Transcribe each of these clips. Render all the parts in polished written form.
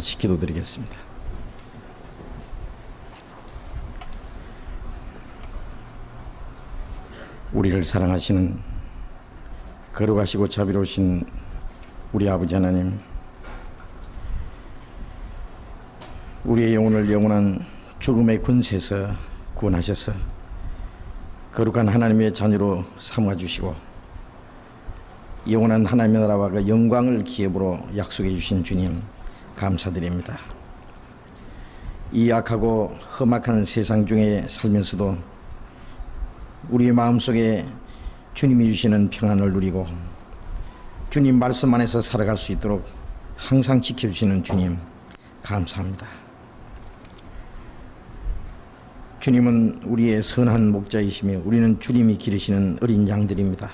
같이 기도드리겠습니다. 우리를 사랑하시는 거룩하시고 자비로우신 우리 아버지 하나님, 우리의 영혼을 영원한 죽음의 권세에서 구원하셔서 거룩한 하나님의 자녀로 삼아주시고 영원한 하나님의 나라와 그 영광을 기업으로 약속해 주신 주님 감사드립니다. 이 악하고 험악한 세상 중에 살면서도 우리의 마음속에 주님이 주시는 평안을 누리고 주님 말씀 안에서 살아갈 수 있도록 항상 지켜주시는 주님 감사합니다. 주님은 우리의 선한 목자이시며 우리는 주님이 기르시는 어린 양들입니다.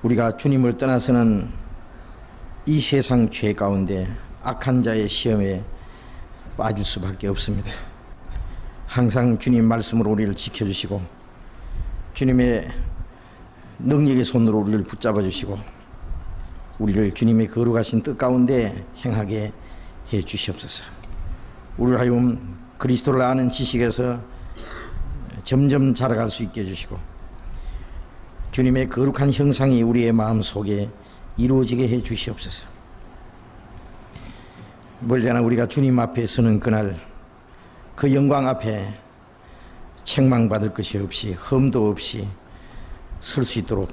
우리가 주님을 떠나서는 이 세상 죄 가운데 악한 자의 시험에 빠질 수밖에 없습니다. 항상 주님 말씀으로 우리를 지켜주시고 주님의 능력의 손으로 우리를 붙잡아 주시고 우리를 주님의 거룩하신 뜻 가운데 행하게 해 주시옵소서. 우리를 하여금 그리스도를 아는 지식에서 점점 자라갈 수 있게 해주시고 주님의 거룩한 형상이 우리의 마음속에 이루어지게 해 주시옵소서. 멀지않아 우리가 주님 앞에 서는 그날 그 영광 앞에 책망받을 것이 없이 흠도 없이 설 수 있도록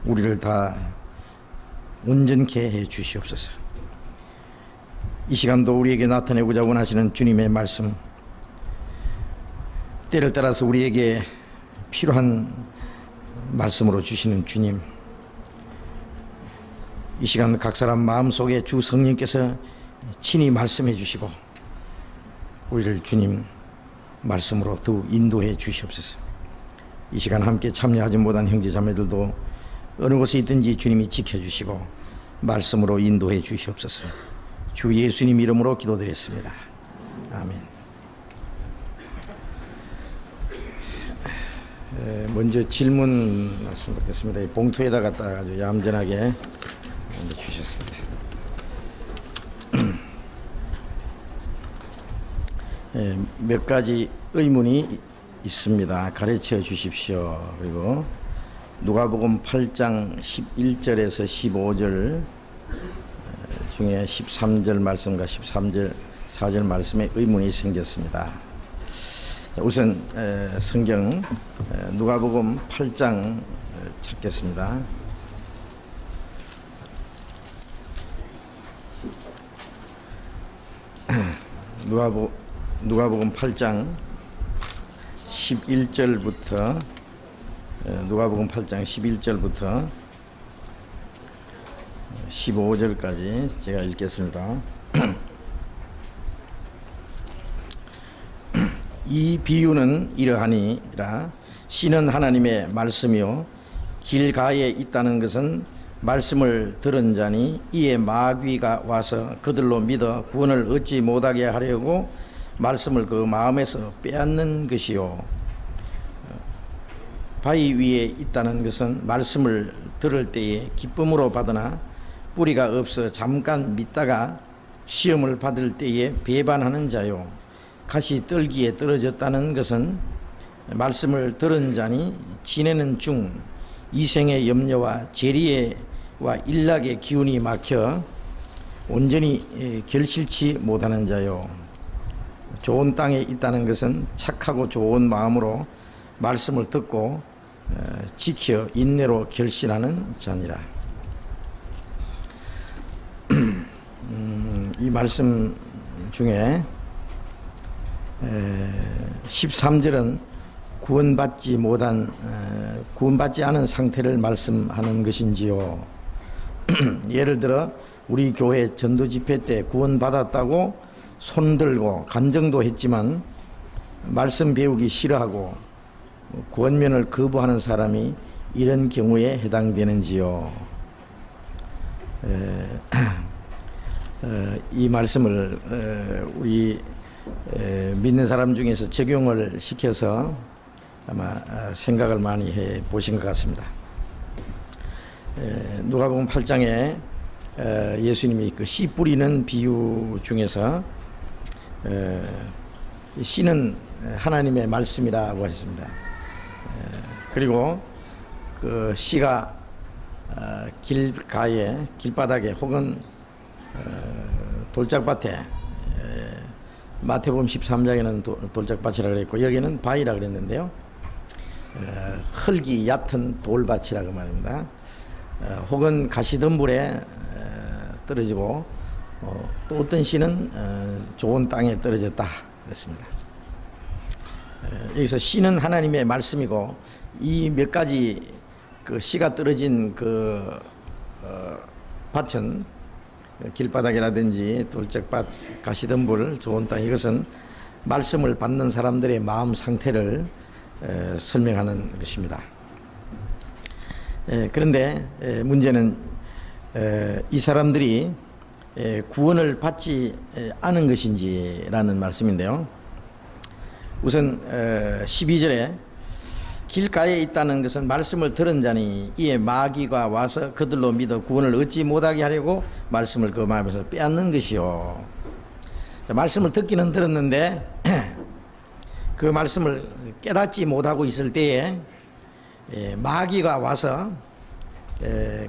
우리를 다 온전케 해 주시옵소서. 이 시간도 우리에게 나타내고자 원하시는 주님의 말씀, 때를 따라서 우리에게 필요한 말씀으로 주시는 주님, 이 시간 각 사람 마음속에 주 성령께서 친히 말씀해 주시고 우리를 주님 말씀으로 더욱 인도해 주시옵소서. 이 시간 함께 참여하지 못한 형제 자매들도 어느 곳에 있든지 주님이 지켜주시고 말씀으로 인도해 주시옵소서. 주 예수님 이름으로 기도드렸습니다. 아멘. 먼저 질문 말씀 받겠습니다. 봉투에다 갖다 아주 얌전하게 주셨습니다. 몇 가지 의문이 있습니다. 가르쳐 주십시오. 그리고 누가복음 8장 11절에서 15절 중에 13절 말씀과 4절 말씀에 의문이 생겼습니다. 우선 성경 누가복음 8장 찾겠습니다. 누가복음 8장 11절부터 누가복음 8장 11절부터 15절까지 제가 읽겠습니다. 이 비유는 이러하니라. 씨는 하나님의 말씀이요 길가에 있다는 것은 말씀을 들은 자니 이에 마귀가 와서 그들로 믿어 구원을 얻지 못하게 하려고 말씀을 그 마음에서 빼앗는 것이요. 바위 위에 있다는 것은 말씀을 들을 때에 기쁨으로 받으나 뿌리가 없어 잠깐 믿다가 시험을 받을 때에 배반하는 자요. 가시 떨기에 떨어졌다는 것은 말씀을 들은 자니 지내는 중 이생의 염려와 재리와 일락의 기운이 막혀 온전히 결실치 못하는 자요. 좋은 땅에 있다는 것은 착하고 좋은 마음으로 말씀을 듣고 지켜 인내로 결실하는 자니라. 이 말씀 중에 13절은 구원받지 않은 상태를 말씀하는 것인지요. 예를 들어 우리 교회 전도 집회 때 구원받았다고 손들고 간증도 했지만 말씀 배우기 싫어하고 구원면을 거부하는 사람이 이런 경우에 해당되는지요. 이 말씀을 우리 믿는 사람 중에서 적용을 시켜서 아마 생각을 많이 해 보신 것 같습니다. 누가복음 8장에 예수님이 그 씨 뿌리는 비유 중에서 씨는 하나님의 말씀이라고 하셨습니다. 그리고 그 씨가 길가에, 길바닥에 혹은 돌짝밭에, 마태복음 13장에는 돌짝밭이라고 그랬고 여기는 바위라 그랬는데요. 흙이 얕은 돌밭이라고 말입니다. 혹은 가시덤불에 떨어지고 또 어떤 씨는 좋은 땅에 떨어졌다 그랬습니다. 여기서 씨는 하나님의 말씀이고 이 몇 가지 그 씨가 떨어진 그 밭은 길바닥이라든지 돌짝밭, 가시덤불, 좋은 땅, 이것은 말씀을 받는 사람들의 마음 상태를 설명하는 것입니다. 그런데 문제는 이 사람들이 구원을 받지 않은 것인지라는 말씀인데요. 우선 12절에 길가에 있다는 것은 말씀을 들은 자니 이에 마귀가 와서 그들로 믿어 구원을 얻지 못하게 하려고 말씀을 그 마음에서 빼앗는 것이요. 말씀을 듣기는 들었는데 그 말씀을 깨닫지 못하고 있을 때에 마귀가 와서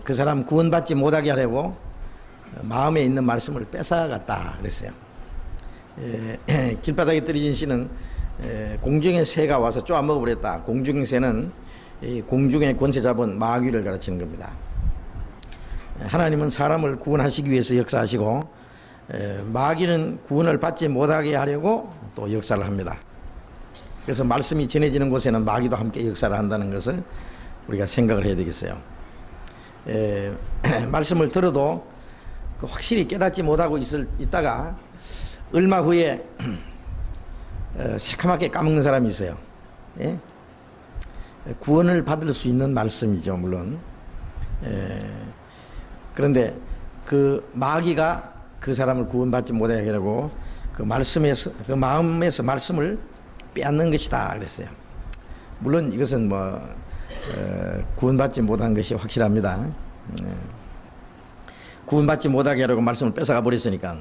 그 사람 구원받지 못하게 하려고 마음에 있는 말씀을 뺏어갔다 그랬어요. 길바닥에 떨어진 씨는 공중의 새가 와서 쪼아먹어버렸다. 공중의 새는 공중의 권세 잡은 마귀를 가르치는 겁니다. 하나님은 사람을 구원하시기 위해서 역사하시고 마귀는 구원을 받지 못하게 하려고 또 역사를 합니다. 그래서 말씀이 전해지는 곳에는 마귀도 함께 역사를 한다는 것을 우리가 생각을 해야 되겠어요. 말씀을 들어도 확실히 깨닫지 못하고 있다가 얼마 후에 새카맣게 까먹는 사람이 있어요. 예? 구원을 받을 수 있는 말씀이죠, 물론. 그런데 그 마귀가 그 사람을 구원받지 못하게 하려고 그 말씀에서, 그 마음에서 말씀을 빼앗는 것이다 그랬어요. 물론 이것은 구원받지 못한 것이 확실합니다. 구원받지 못하게 하려고 말씀을 뺏어가 버렸으니까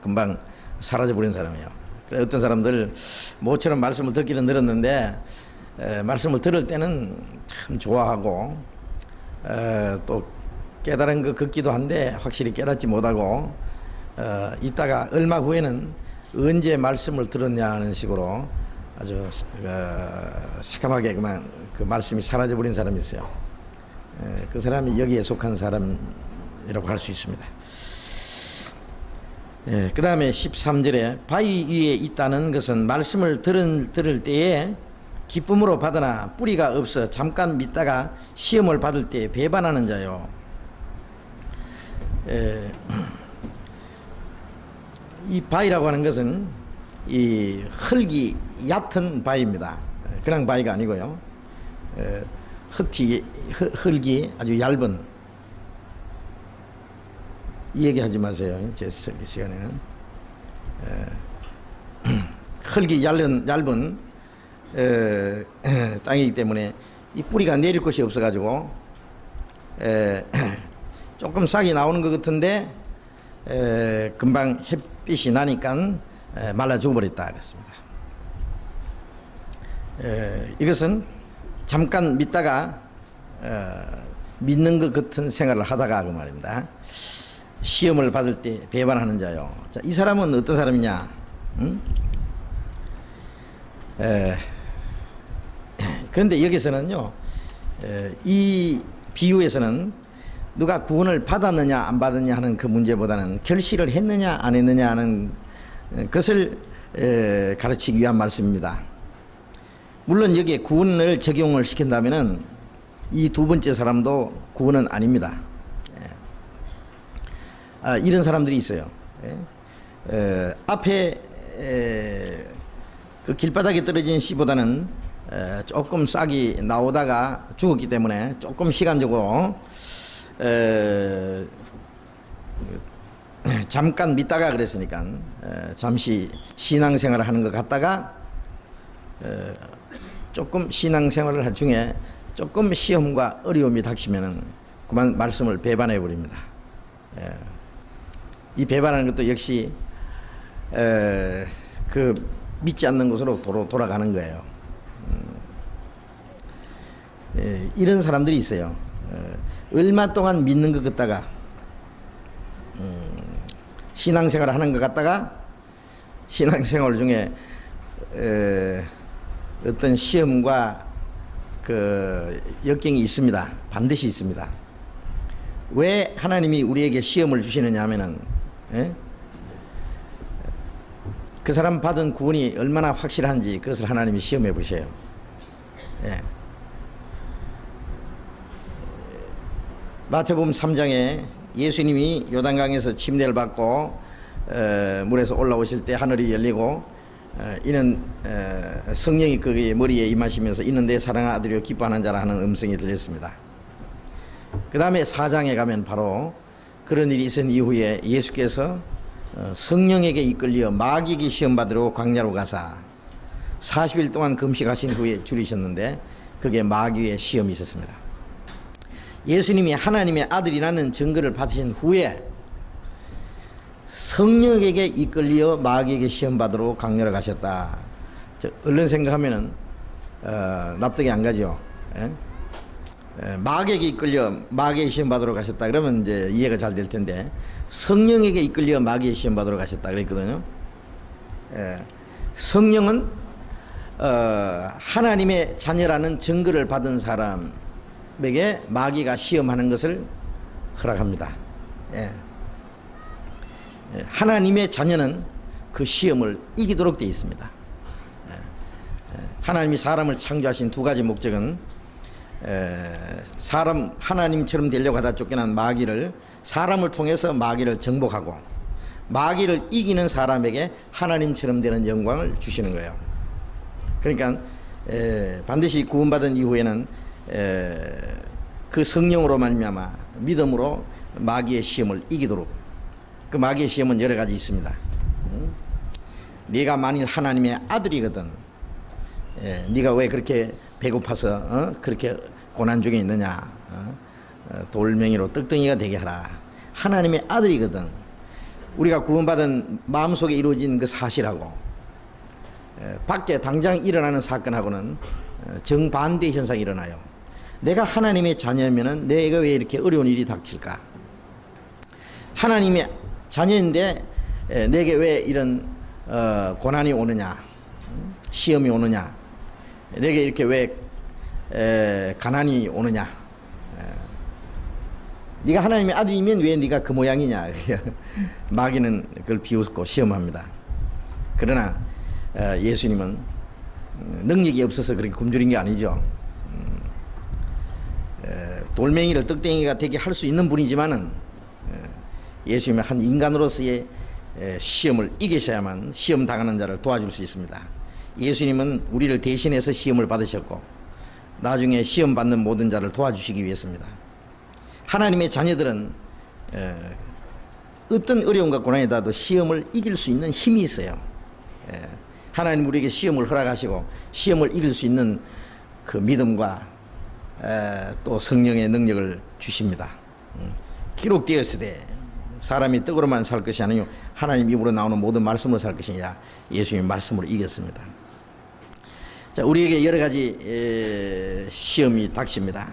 금방 사라져 버린 사람이에요. 어떤 사람들 모처럼 말씀을 듣기는 들었는데 말씀을 들을 때는 참 좋아하고 또 깨달은 것 같기도 한데 확실히 깨닫지 못하고 있다가 얼마 후에는 언제 말씀을 들었냐 하는 식으로 아주 새까맣게 그만 그 말씀이 사라져 버린 사람이 있어요. 그 사람이 여기에 속한 사람이라고 할 수 있습니다. 그 다음에 13절에 바위 위에 있다는 것은 말씀을 들을 때에 기쁨으로 받으나 뿌리가 없어 잠깐 믿다가 시험을 받을 때 배반하는 자요. 이 바위라고 하는 것은 이 흙이 얕은 바위입니다. 그냥 바위가 아니고요. 흙이 아주 얇은, 이 얘기 하지 마세요. 제 시간에는. 흙이 얇은 땅이기 때문에 이 뿌리가 내릴 곳이 없어가지고 조금 싹이 나오는 것 같은데 금방 햇빛이 나니까 말라 죽어버렸다 그랬습니다. 이것은 잠깐 믿다가 믿는 것 같은 생활을 하다가 그 말입니다. 시험을 받을 때 배반하는 자요. 자, 이 사람은 어떤 사람이냐? 그런데 여기서는요, 이 비유에서는 누가 구원을 받았느냐 안 받았느냐 하는 그 문제보다는 결실을 했느냐 안 했느냐 하는 것을 가르치기 위한 말씀입니다. 물론 여기에 구원을 적용을 시킨다면은 이 두 번째 사람도 구원은 아닙니다. 이런 사람들이 있어요. 앞에 그 길바닥에 떨어진 씨보다는 조금 싹이 나오다가 죽었기 때문에 조금 시간적으로 잠깐 믿다가 그랬으니까 잠시 신앙생활을 하는 것 같다가 조금 신앙생활을 할 중에 조금 시험과 어려움이 닥치면은 그만 말씀을 배반해 버립니다. 이 배반하는 것도 역시 그 믿지 않는 것으로 돌아가는 거예요. 이런 사람들이 있어요. 얼마 동안 믿는 것 같다가 신앙생활을 하는 것 같다가 신앙생활 중에 어떤 시험과 그 역경이 있습니다. 반드시 있습니다. 왜 하나님이 우리에게 시험을 주시느냐 하면은 그 사람 받은 구원이 얼마나 확실한지 그것을 하나님이 시험해 보셔요. 마태복음 3장에 예수님이 요단강에서 침례를 받고 물에서 올라오실 때 하늘이 열리고 이는 성령이 그의 머리에 임하시면서 이는 내 사랑하는 아들이요 기뻐하는 자라 하는 음성이 들렸습니다. 그 다음에 4장에 가면 바로 그런 일이 있은 이후에 예수께서 성령에게 이끌려 마귀에게 시험받으러 광야로 가사 40일 동안 금식하신 후에 줄이셨는데 그게 마귀의 시험이 있었습니다. 예수님이 하나님의 아들이라는 증거를 받으신 후에 성령에게 이끌려 마귀에게 시험받으러 광야로 가셨다. 얼른 생각하면은 납득이 안 가죠. 마귀에게 이끌려 마귀의 시험받으러 가셨다 그러면 이제 이해가 잘 될 텐데 성령에게 이끌려 마귀의 시험받으러 가셨다 그랬거든요. 성령은 하나님의 자녀라는 증거를 받은 사람에게 마귀가 시험하는 것을 허락합니다. 하나님의 자녀는 그 시험을 이기도록 되어 있습니다. 하나님이 사람을 창조하신 두 가지 목적은 사람 하나님처럼 되려고 하다 쫓겨난 마귀를 사람을 통해서 마귀를 정복하고 마귀를 이기는 사람에게 하나님처럼 되는 영광을 주시는 거예요. 그러니까 반드시 구원받은 이후에는 그 성령으로 말미암아 믿음으로 마귀의 시험을 이기도록. 그 마귀의 시험은 여러 가지 있습니다. 네가 만일 하나님의 아들이거든 네가 왜 그렇게 배고파서 그렇게 고난 중에 있느냐 돌멩이로 떡덩이가 되게 하라. 하나님의 아들이거든. 우리가 구원받은 마음속에 이루어진 그 사실하고 밖에 당장 일어나는 사건하고는 정반대의 현상이 일어나요. 내가 하나님의 자녀면은 내가 왜 이렇게 어려운 일이 닥칠까? 하나님의 자녀인데 내게 왜 이런 고난이 오느냐, 시험이 오느냐, 내게 이렇게 왜 가난이 오느냐. 네가 하나님의 아들이면 왜 네가 그 모양이냐. 마귀는 그걸 비웃고 시험합니다. 그러나 예수님은 능력이 없어서 그렇게 굶주린 게 아니죠. 돌멩이를 떡덩이가 되게 할 수 있는 분이지만은 예수님은 한 인간으로서의 시험을 이기셔야만 시험 당하는 자를 도와줄 수 있습니다. 예수님은 우리를 대신해서 시험을 받으셨고 나중에 시험 받는 모든 자를 도와주시기 위해서입니다. 하나님의 자녀들은 어떤 어려움과 고난에 닿아도 시험을 이길 수 있는 힘이 있어요. 하나님 우리에게 시험을 허락하시고 시험을 이길 수 있는 그 믿음과 또 성령의 능력을 주십니다. 기록되었으되 사람이 떡으로만 살 것이 아니요 하나님 입으로 나오는 모든 말씀으로 살 것이니라. 예수님의 말씀으로 이겼습니다. 자, 우리에게 여러 가지 시험이 닥칩니다.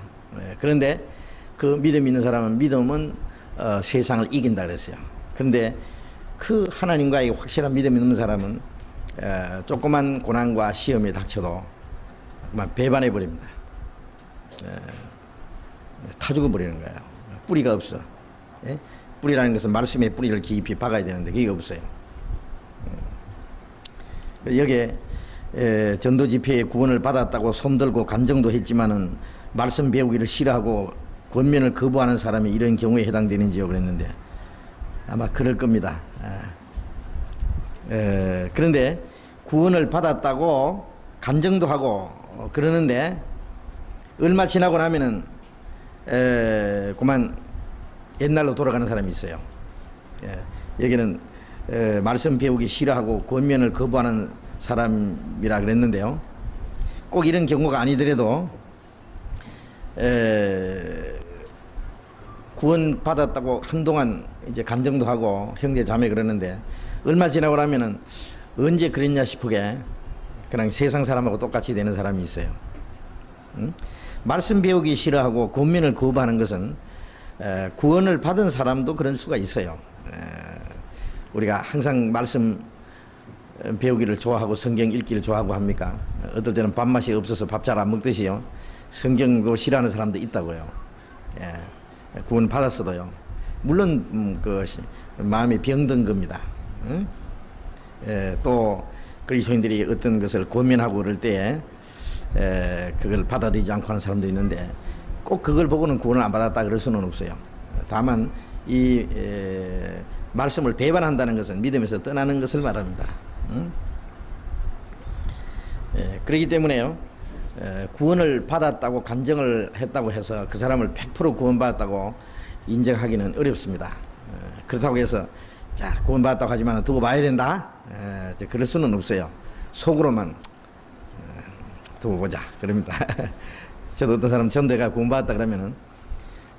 그런데 그 믿음 있는 사람은 믿음은 세상을 이긴다 그랬어요. 그런데 그 하나님과의 확실한 믿음 있는 사람은 조그만 고난과 시험이 닥쳐도 그만 배반해 버립니다. 타 죽어버리는 거예요. 뿌리가 없어. 뿌리라는 것은 말씀의 뿌리를 깊이 박아야 되는데 그게 없어요. 여기에 전도 집회에 구원을 받았다고 손들고 간증도 했지만은 말씀 배우기를 싫어하고 권면을 거부하는 사람이 이런 경우에 해당되는지요 그랬는데 아마 그럴 겁니다. 그런데 구원을 받았다고 간증도 하고 그러는데 얼마 지나고 나면은 그만 옛날로 돌아가는 사람이 있어요. 여기는 말씀 배우기 싫어하고 권면을 거부하는 사람이라 그랬는데요. 꼭 이런 경우가 아니더라도 구원 받았다고 한동안 이제 간증도 하고 형제 자매 그러는데 얼마 지나고 나면은 언제 그랬냐 싶게 그냥 세상 사람하고 똑같이 되는 사람이 있어요. 응? 말씀 배우기 싫어하고 권면을 거부하는 것은 구원을 받은 사람도 그럴 수가 있어요. 우리가 항상 말씀 배우기를 좋아하고 성경 읽기를 좋아하고 합니까? 어떨 때는 밥맛이 없어서 밥 잘 안 먹듯이요. 성경도 싫어하는 사람도 있다고요. 구원 받았어도요. 물론 그 마음이 병든 겁니다. 응? 또 그리스도인들이 어떤 것을 고민하고 그럴 때에 그걸 받아들이지 않고 하는 사람도 있는데 꼭 그걸 보고는 구원을 안 받았다 그럴 수는 없어요. 다만 이 말씀을 배반한다는 것은 믿음에서 떠나는 것을 말합니다. 응? 그렇기 때문에요. 구원을 받았다고 간증을 했다고 해서 그 사람을 100% 구원받았다고 인정하기는 어렵습니다. 그렇다고 해서 자 구원받았다고 하지만 두고 봐야 된다? 그럴 수는 없어요. 속으로만 두고 보자 그럽니다. 저도 어떤 사람 전도가 구원받았다 그러면은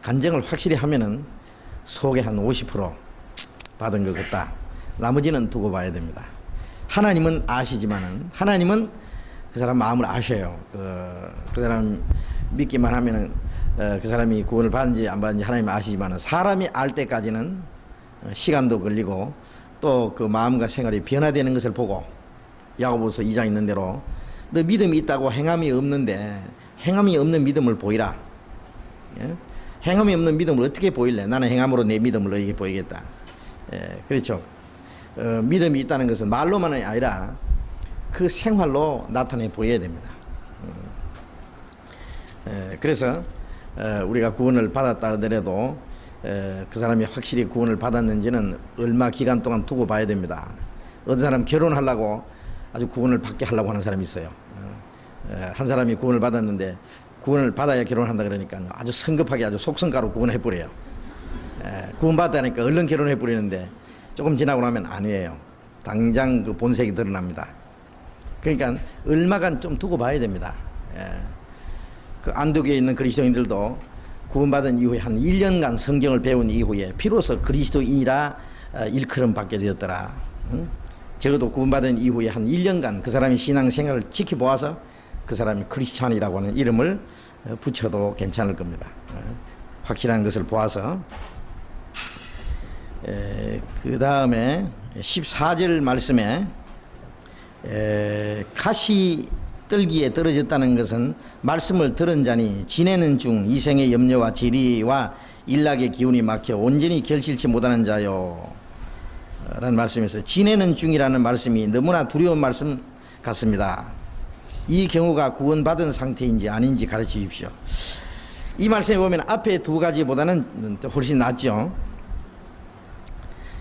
간증을 확실히 하면은 속에 한 50% 받은 것 같다. 나머지는 두고 봐야 됩니다. 하나님은 아시지만은 하나님은 그 사람 마음을 아셔요. 그 사람 믿기만 하면은 그 사람이 구원을 받은지 안 받은지 하나님 아시지만은 사람이 알 때까지는 시간도 걸리고 또 그 마음과 생활이 변화되는 것을 보고 야고보서 2장 있는 대로 너 믿음이 있다고 행함이 없는데 행함이 없는 믿음을 보이라. 예? 행함이 없는 믿음을 어떻게 보일래? 나는 행함으로 내 믿음을 너에게 보이겠다. 그렇죠. 믿음이 있다는 것은 말로만이 아니라 그 생활로 나타내 보여야 됩니다. 그래서 우리가 구원을 받았다 하더라도 그 사람이 확실히 구원을 받았는지는 얼마 기간 동안 두고 봐야 됩니다. 어떤 사람 결혼하려고 아주 구원을 받게 하려고 하는 사람이 있어요. 한 사람이 구원을 받았는데 구원을 받아야 결혼한다 그러니까 아주 성급하게 아주 속성가로 구원해 버려요. 구원받았다니까 얼른 결혼해 버리는데 조금 지나고 나면 아니에요. 당장 그 본색이 드러납니다. 그러니까 얼마간 좀 두고 봐야 됩니다. 그 안독에 있는 그리스도인들도 구원받은 이후에 한 1년간 성경을 배운 이후에 비로소 그리스도인이라 일컬음 받게 되었더라. 적어도 구원받은 이후에 한 1년간 그 사람의 신앙생활을 지켜보아서 그 사람이 크리스찬이라고 하는 이름을 붙여도 괜찮을 겁니다. 확실한 것을 보아서. 그 다음에 14절 말씀에 가시 뜰기에 떨어졌다는 것은 말씀을 들은 자니 지내는 중 이생의 염려와 지리와 일락의 기운이 막혀 온전히 결실치 못하는 자요 라는 말씀에서 지내는 중이라는 말씀이 너무나 두려운 말씀 같습니다. 이 경우가 구원받은 상태인지 아닌지 가르쳐 주십시오. 이 말씀에 보면 앞에 두 가지보다는 훨씬 낫죠.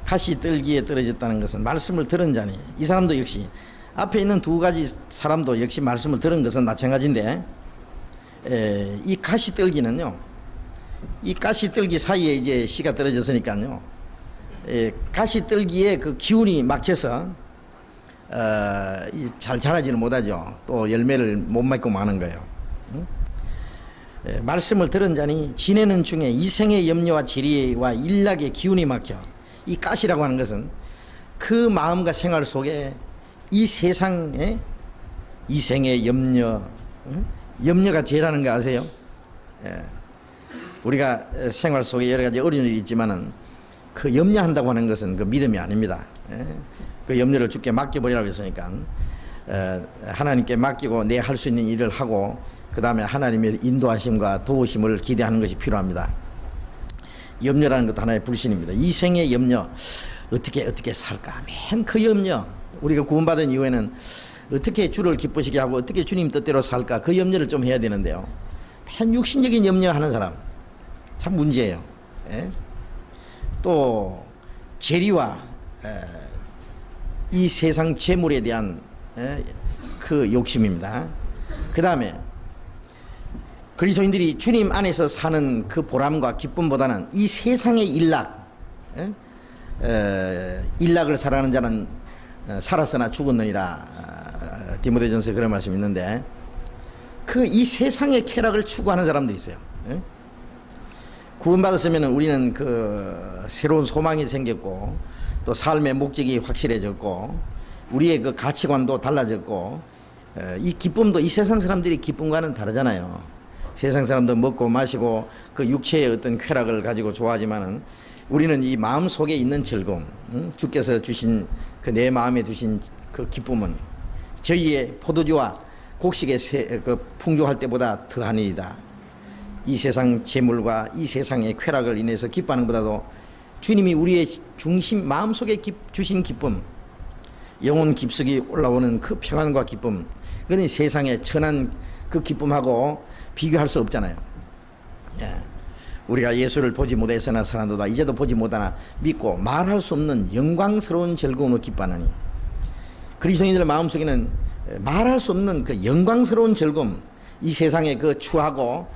가시 뜰기에 떨어졌다는 것은 말씀을 들은 자니, 이 사람도 역시 앞에 있는 두 가지 사람도 역시 말씀을 들은 것은 마찬가지인데, 이 가시 뜰기는요, 이 가시 뜰기 사이에 이제 씨가 떨어졌으니까요, 가시 뜰기에 그 기운이 막혀서 잘 자라지는 못하죠. 또 열매를 못 맺고 마는 거예요. 말씀을 들은 자니 지내는 중에 이생의 염려와 지리와 일락의 기운이 막혀. 이 가시라고 하는 것은 그 마음과 생활 속에 이 세상에 이생의 염려, 염려가 죄라는 거 아세요? 우리가 생활 속에 여러 가지 어려운 일이 있지만은 그 염려한다고 하는 것은 그 믿음이 아닙니다. 그 염려를 주께 맡겨버리라고 했으니까 하나님께 맡기고 내 할 수 있는 일을 하고 그 다음에 하나님의 인도하심과 도우심을 기대하는 것이 필요합니다. 염려라는 것도 하나의 불신입니다. 이 생의 염려, 어떻게 살까? 맨 그 염려, 우리가 구원받은 이후에는 어떻게 주를 기쁘시게 하고 어떻게 주님 뜻대로 살까? 그 염려를 좀 해야 되는데요. 맨 육신적인 염려하는 사람 참 문제예요. 또 재리와 이 세상 재물에 대한 그 욕심입니다. 그 다음에 그리스도인들이 주님 안에서 사는 그 보람과 기쁨보다는 이 세상의 일락을 사랑하는 자는 살았으나 죽었느니라. 디모데전서에 그런 말씀이 있는데, 그 이 세상의 쾌락을 추구하는 사람도 있어요. 구원받았으면 우리는 그 새로운 소망이 생겼고 또 삶의 목적이 확실해졌고 우리의 그 가치관도 달라졌고 이 기쁨도 이 세상 사람들이 기쁨과는 다르잖아요. 세상 사람도 먹고 마시고 그 육체의 어떤 쾌락을 가지고 좋아하지만은 우리는 이 마음 속에 있는 즐거움, 주께서 주신 그 내 마음에 두신 그 기쁨은 저희의 포도주와 곡식의 그 풍족할 때보다 더하니이다. 이 세상 재물과 이 세상의 쾌락을 인해서 기뻐하는 것보다도 주님이 우리의 중심 마음속에 주신 기쁨, 영혼 깊숙이 올라오는 그 평안과 기쁨, 그건 세상의 천한 그 기쁨하고 비교할 수 없잖아요. 예. 우리가 예수를 보지 못했으나 살았도다 이제도 보지 못하나 믿고 말할 수 없는 영광스러운 즐거움을 기뻐하느니, 그리스도인들 마음속에는 말할 수 없는 그 영광스러운 즐거움, 이 세상의 그 추하고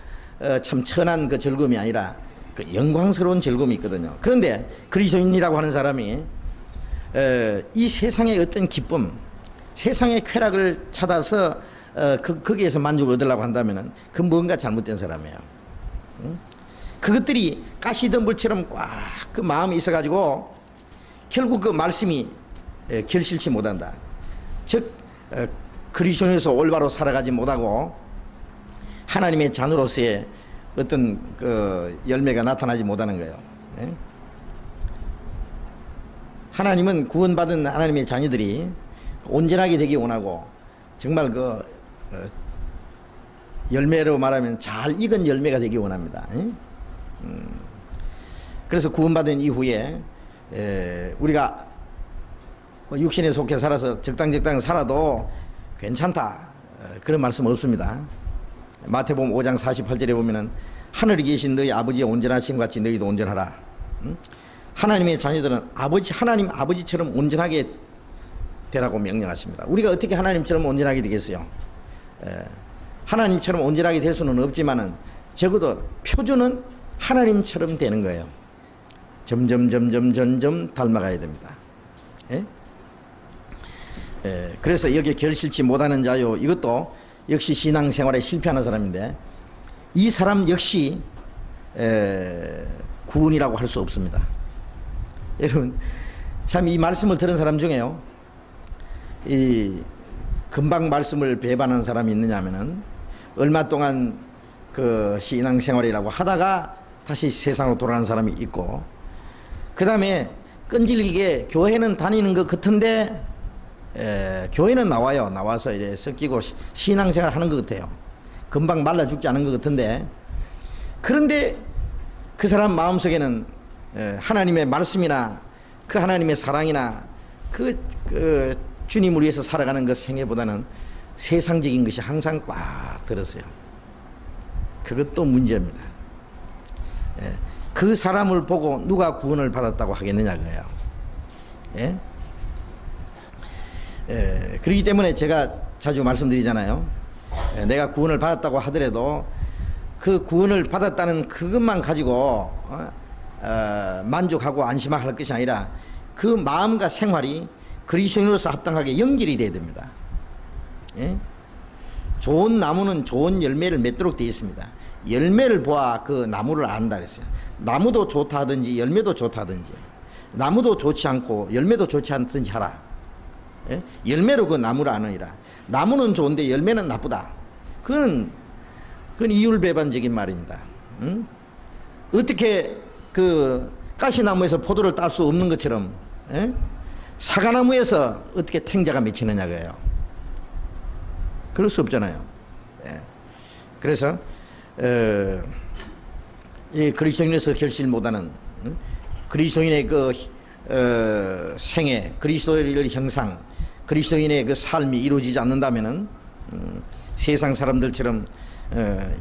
참 천한 그 즐거움이 아니라 그 영광스러운 즐거움이 있거든요. 그런데 그리스도인이라고 하는 사람이 이 세상의 어떤 기쁨, 세상의 쾌락을 찾아서 거기에서 만족을 얻으려고 한다면 그 뭔가 잘못된 사람이에요. 그것들이 가시덤불처럼 꽉 그 마음이 있어가지고 결국 그 말씀이 결실치 못한다. 즉 그리스도인에서 올바로 살아가지 못하고 하나님의 자녀로서의 어떤 그 열매가 나타나지 못하는 거예요. 하나님은 구원받은 하나님의 자녀들이 온전하게 되기 원하고 정말 그 열매로 말하면 잘 익은 열매가 되기 원합니다. 그래서 구원받은 이후에 우리가 육신에 속해 살아서 적당적당 살아도 괜찮다 그런 말씀 없습니다. 마태복음 5장 48절에 보면은 하늘에 계신 너희 아버지의 온전하신 것 같이 너희도 온전하라. 하나님의 자녀들은 하나님 아버지처럼 온전하게 되라고 명령하십니다. 우리가 어떻게 하나님처럼 온전하게 되겠어요? 하나님처럼 온전하게 될 수는 없지만은 적어도 표준은 하나님처럼 되는 거예요. 점점 닮아가야 됩니다. 그래서 여기에 결실치 못하는 자요, 이것도 역시 신앙생활에 실패하는 사람인데 이 사람 역시 구원이라고 할 수 없습니다. 여러분 참 이 말씀을 들은 사람 중에요, 이 금방 말씀을 배반하는 사람이 있느냐 하면은 얼마 동안 그 신앙생활이라고 하다가 다시 세상으로 돌아가는 사람이 있고, 그 다음에 끈질기게 교회는 다니는 것 같은데 교회는 나와서 이제 섞이고 신앙생활 하는 것 같아요. 금방 말라 죽지 않은 것 같은데, 그런데 그 사람 마음속에는 하나님의 말씀이나 그 하나님의 사랑이나 그 주님을 위해서 살아가는 것 생애보다는 세상적인 것이 항상 꽉 들었어요. 그것도 문제입니다. 그 사람을 보고 누가 구원을 받았다고 하겠느냐 그래요. 그렇기 때문에 제가 자주 말씀드리잖아요. 내가 구원을 받았다고 하더라도 그 구원을 받았다는 그것만 가지고 만족하고 안심할 것이 아니라 그 마음과 생활이 그리스도인으로서 합당하게 연결이 돼야 됩니다. 좋은 나무는 좋은 열매를 맺도록 되어 있습니다. 열매를 보아 그 나무를 안다 그랬어요. 나무도 좋다 하든지 열매도 좋다 하든지, 나무도 좋지 않고 열매도 좋지 않든지 하라. 열매로 그 나무를 아느니라. 나무는 좋은데 열매는 나쁘다. 그건 이율배반적인 말입니다. 어떻게 그 가시나무에서 포도를 딸 수 없는 것처럼 사과나무에서 어떻게 탱자가 맺히느냐 그래요. 그럴 수 없잖아요. 그래서 이 그리스도인에서 결실 못하는 그리스도인의 그 생애, 그리스도의 형상, 그리스도인의 그 삶이 이루어지지 않는다면은 세상 사람들처럼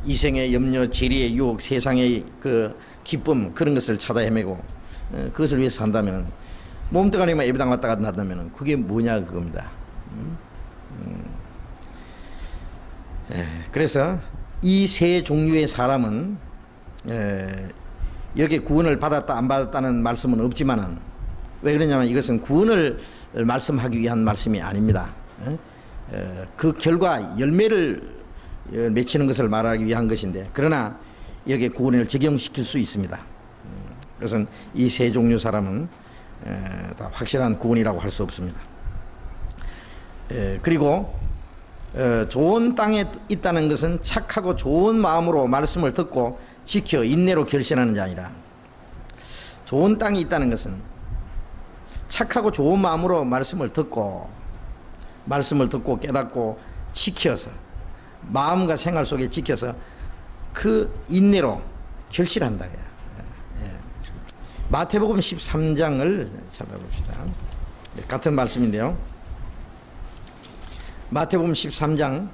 이생의 염려, 재리의 유혹, 세상의 그 기쁨 그런 것을 찾아 헤매고 그것을 위해서 산다면은 몸뚱 아니면 예배당 왔다 갔다 한다면은 그게 뭐냐 그겁니다. 그래서 이 세 종류의 사람은 여기 구원을 받았다 안 받았다는 말씀은 없지만은, 왜 그러냐면 이것은 구원을 말씀하기 위한 말씀이 아닙니다. 그 결과 열매를 맺히는 것을 말하기 위한 것인데, 그러나 여기에 구원을 적용시킬 수 있습니다. 그것은 이 세 종류 사람은 다 확실한 구원이라고 할 수 없습니다. 그리고 좋은 땅에 있다는 것은 착하고 좋은 마음으로 말씀을 듣고 지켜 인내로 결신하는 자니라. 좋은 땅이 있다는 것은 착하고 좋은 마음으로 말씀을 듣고 깨닫고 지켜서 마음과 생활 속에 지켜서 그 인내로 결실한다. 마태복음 13장을 찾아봅시다. 같은 말씀인데요. 마태복음 13장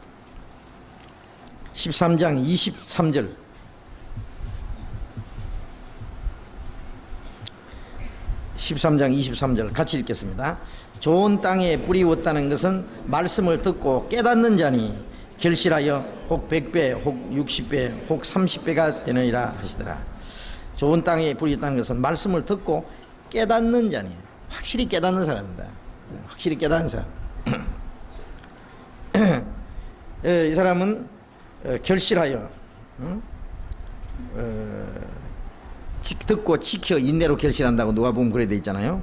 23절 같이 읽겠습니다. 좋은 땅에 뿌리 있다는 것은 말씀을 듣고 깨닫는 자니 결실하여 혹 100배 혹 60배 혹 30배가 되느니라 하시더라. 좋은 땅에 뿌리 있다는 것은 말씀을 듣고 깨닫는 자니 확실히 깨닫는 사람입니다. 확실히 깨닫는 사람. 이 사람은 결실하여 듣고 지켜 인내로 결실한다고 누가복음 그래 돼 있잖아요.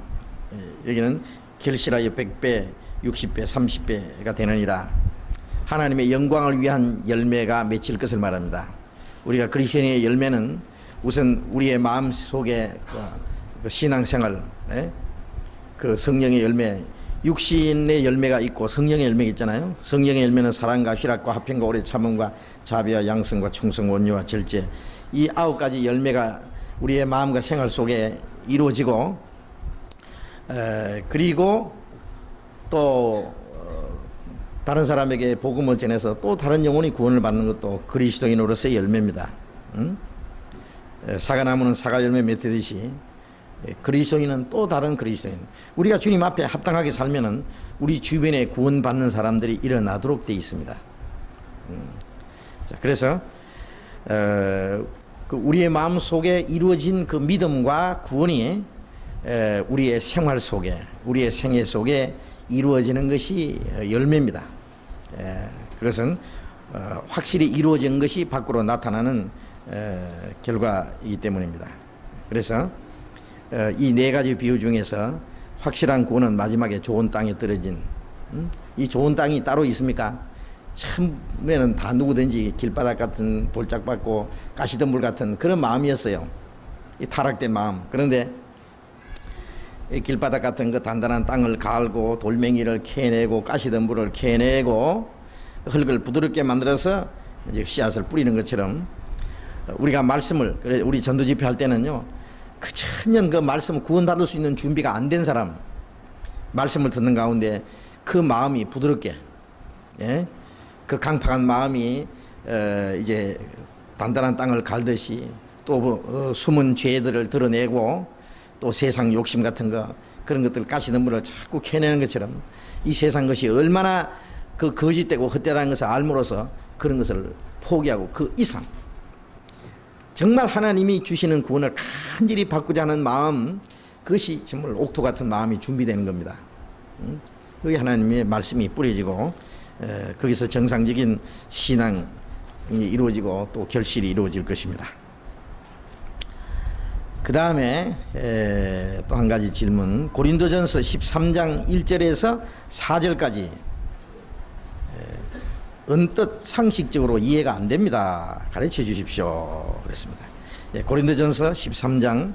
여기는 결실하여 100배, 60배, 30배가 되느니라. 하나님의 영광을 위한 열매가 맺힐 것을 말합니다. 우리가 그리스도인의 열매는 우선 우리의 마음 속에 그 신앙생활, 그 성령의 열매, 육신의 열매가 있고 성령의 열매가 있잖아요. 성령의 열매는 사랑과 희락과 화평과 오래 참음과 자비와 양성과 충성 온유와 절제, 이 9가지 열매가 우리의 마음과 생활 속에 이루어지고, 그리고 또 다른 사람에게 복음을 전해서 또 다른 영혼이 구원을 받는 것도 그리스도인으로서의 열매입니다. 사과나무는 사과 열매 맺듯이 그리스도인은 또 다른 그리스도인, 우리가 주님 앞에 합당하게 살면은 우리 주변에 구원받는 사람들이 일어나도록 되어 있습니다. 자, 그래서 그 우리의 마음 속에 이루어진 그 믿음과 구원이 우리의 생활 속에, 우리의 생애 속에 이루어지는 것이 열매입니다. 그것은 확실히 이루어진 것이 밖으로 나타나는 결과이기 때문입니다. 그래서 이 4가지 비유 중에서 확실한 구원은 마지막에 좋은 땅에 떨어진, 이 좋은 땅이 따로 있습니까? 처음에는 다 누구든지 길바닥 같은 돌짝받고 가시덤불 같은 그런 마음이었어요. 이 타락된 마음. 그런데 이 길바닥 같은 그 단단한 땅을 갈고 돌멩이를 캐내고 가시덤불을 캐내고 흙을 부드럽게 만들어서 이제 씨앗을 뿌리는 것처럼 우리가 말씀을, 그래 우리 전도 집회 할 때는요, 그 천년 그 말씀 구원받을 수 있는 준비가 안 된 사람 말씀을 듣는 가운데 그 마음이 부드럽게, 그 강팍한 마음이 이제 단단한 땅을 갈듯이 또 숨은 죄들을 드러내고 또 세상 욕심 같은 거, 그런 것들 가시덤불을 자꾸 캐내는 것처럼 이 세상 것이 얼마나 그 거짓되고 헛되다는 것을 알므로써 그런 것을 포기하고 그 이상 정말 하나님이 주시는 구원을 간절히 받고자 하는 마음, 그것이 정말 옥토 같은 마음이 준비되는 겁니다. 그게 하나님의 말씀이 뿌려지고 거기서 정상적인 신앙이 이루어지고 또 결실이 이루어질 것입니다. 그 다음에 또 한 가지 질문, 고린도전서 13장 1절에서 4절까지 언뜻 상식적으로 이해가 안 됩니다. 가르쳐 주십시오. 그랬습니다. 고린도전서 13장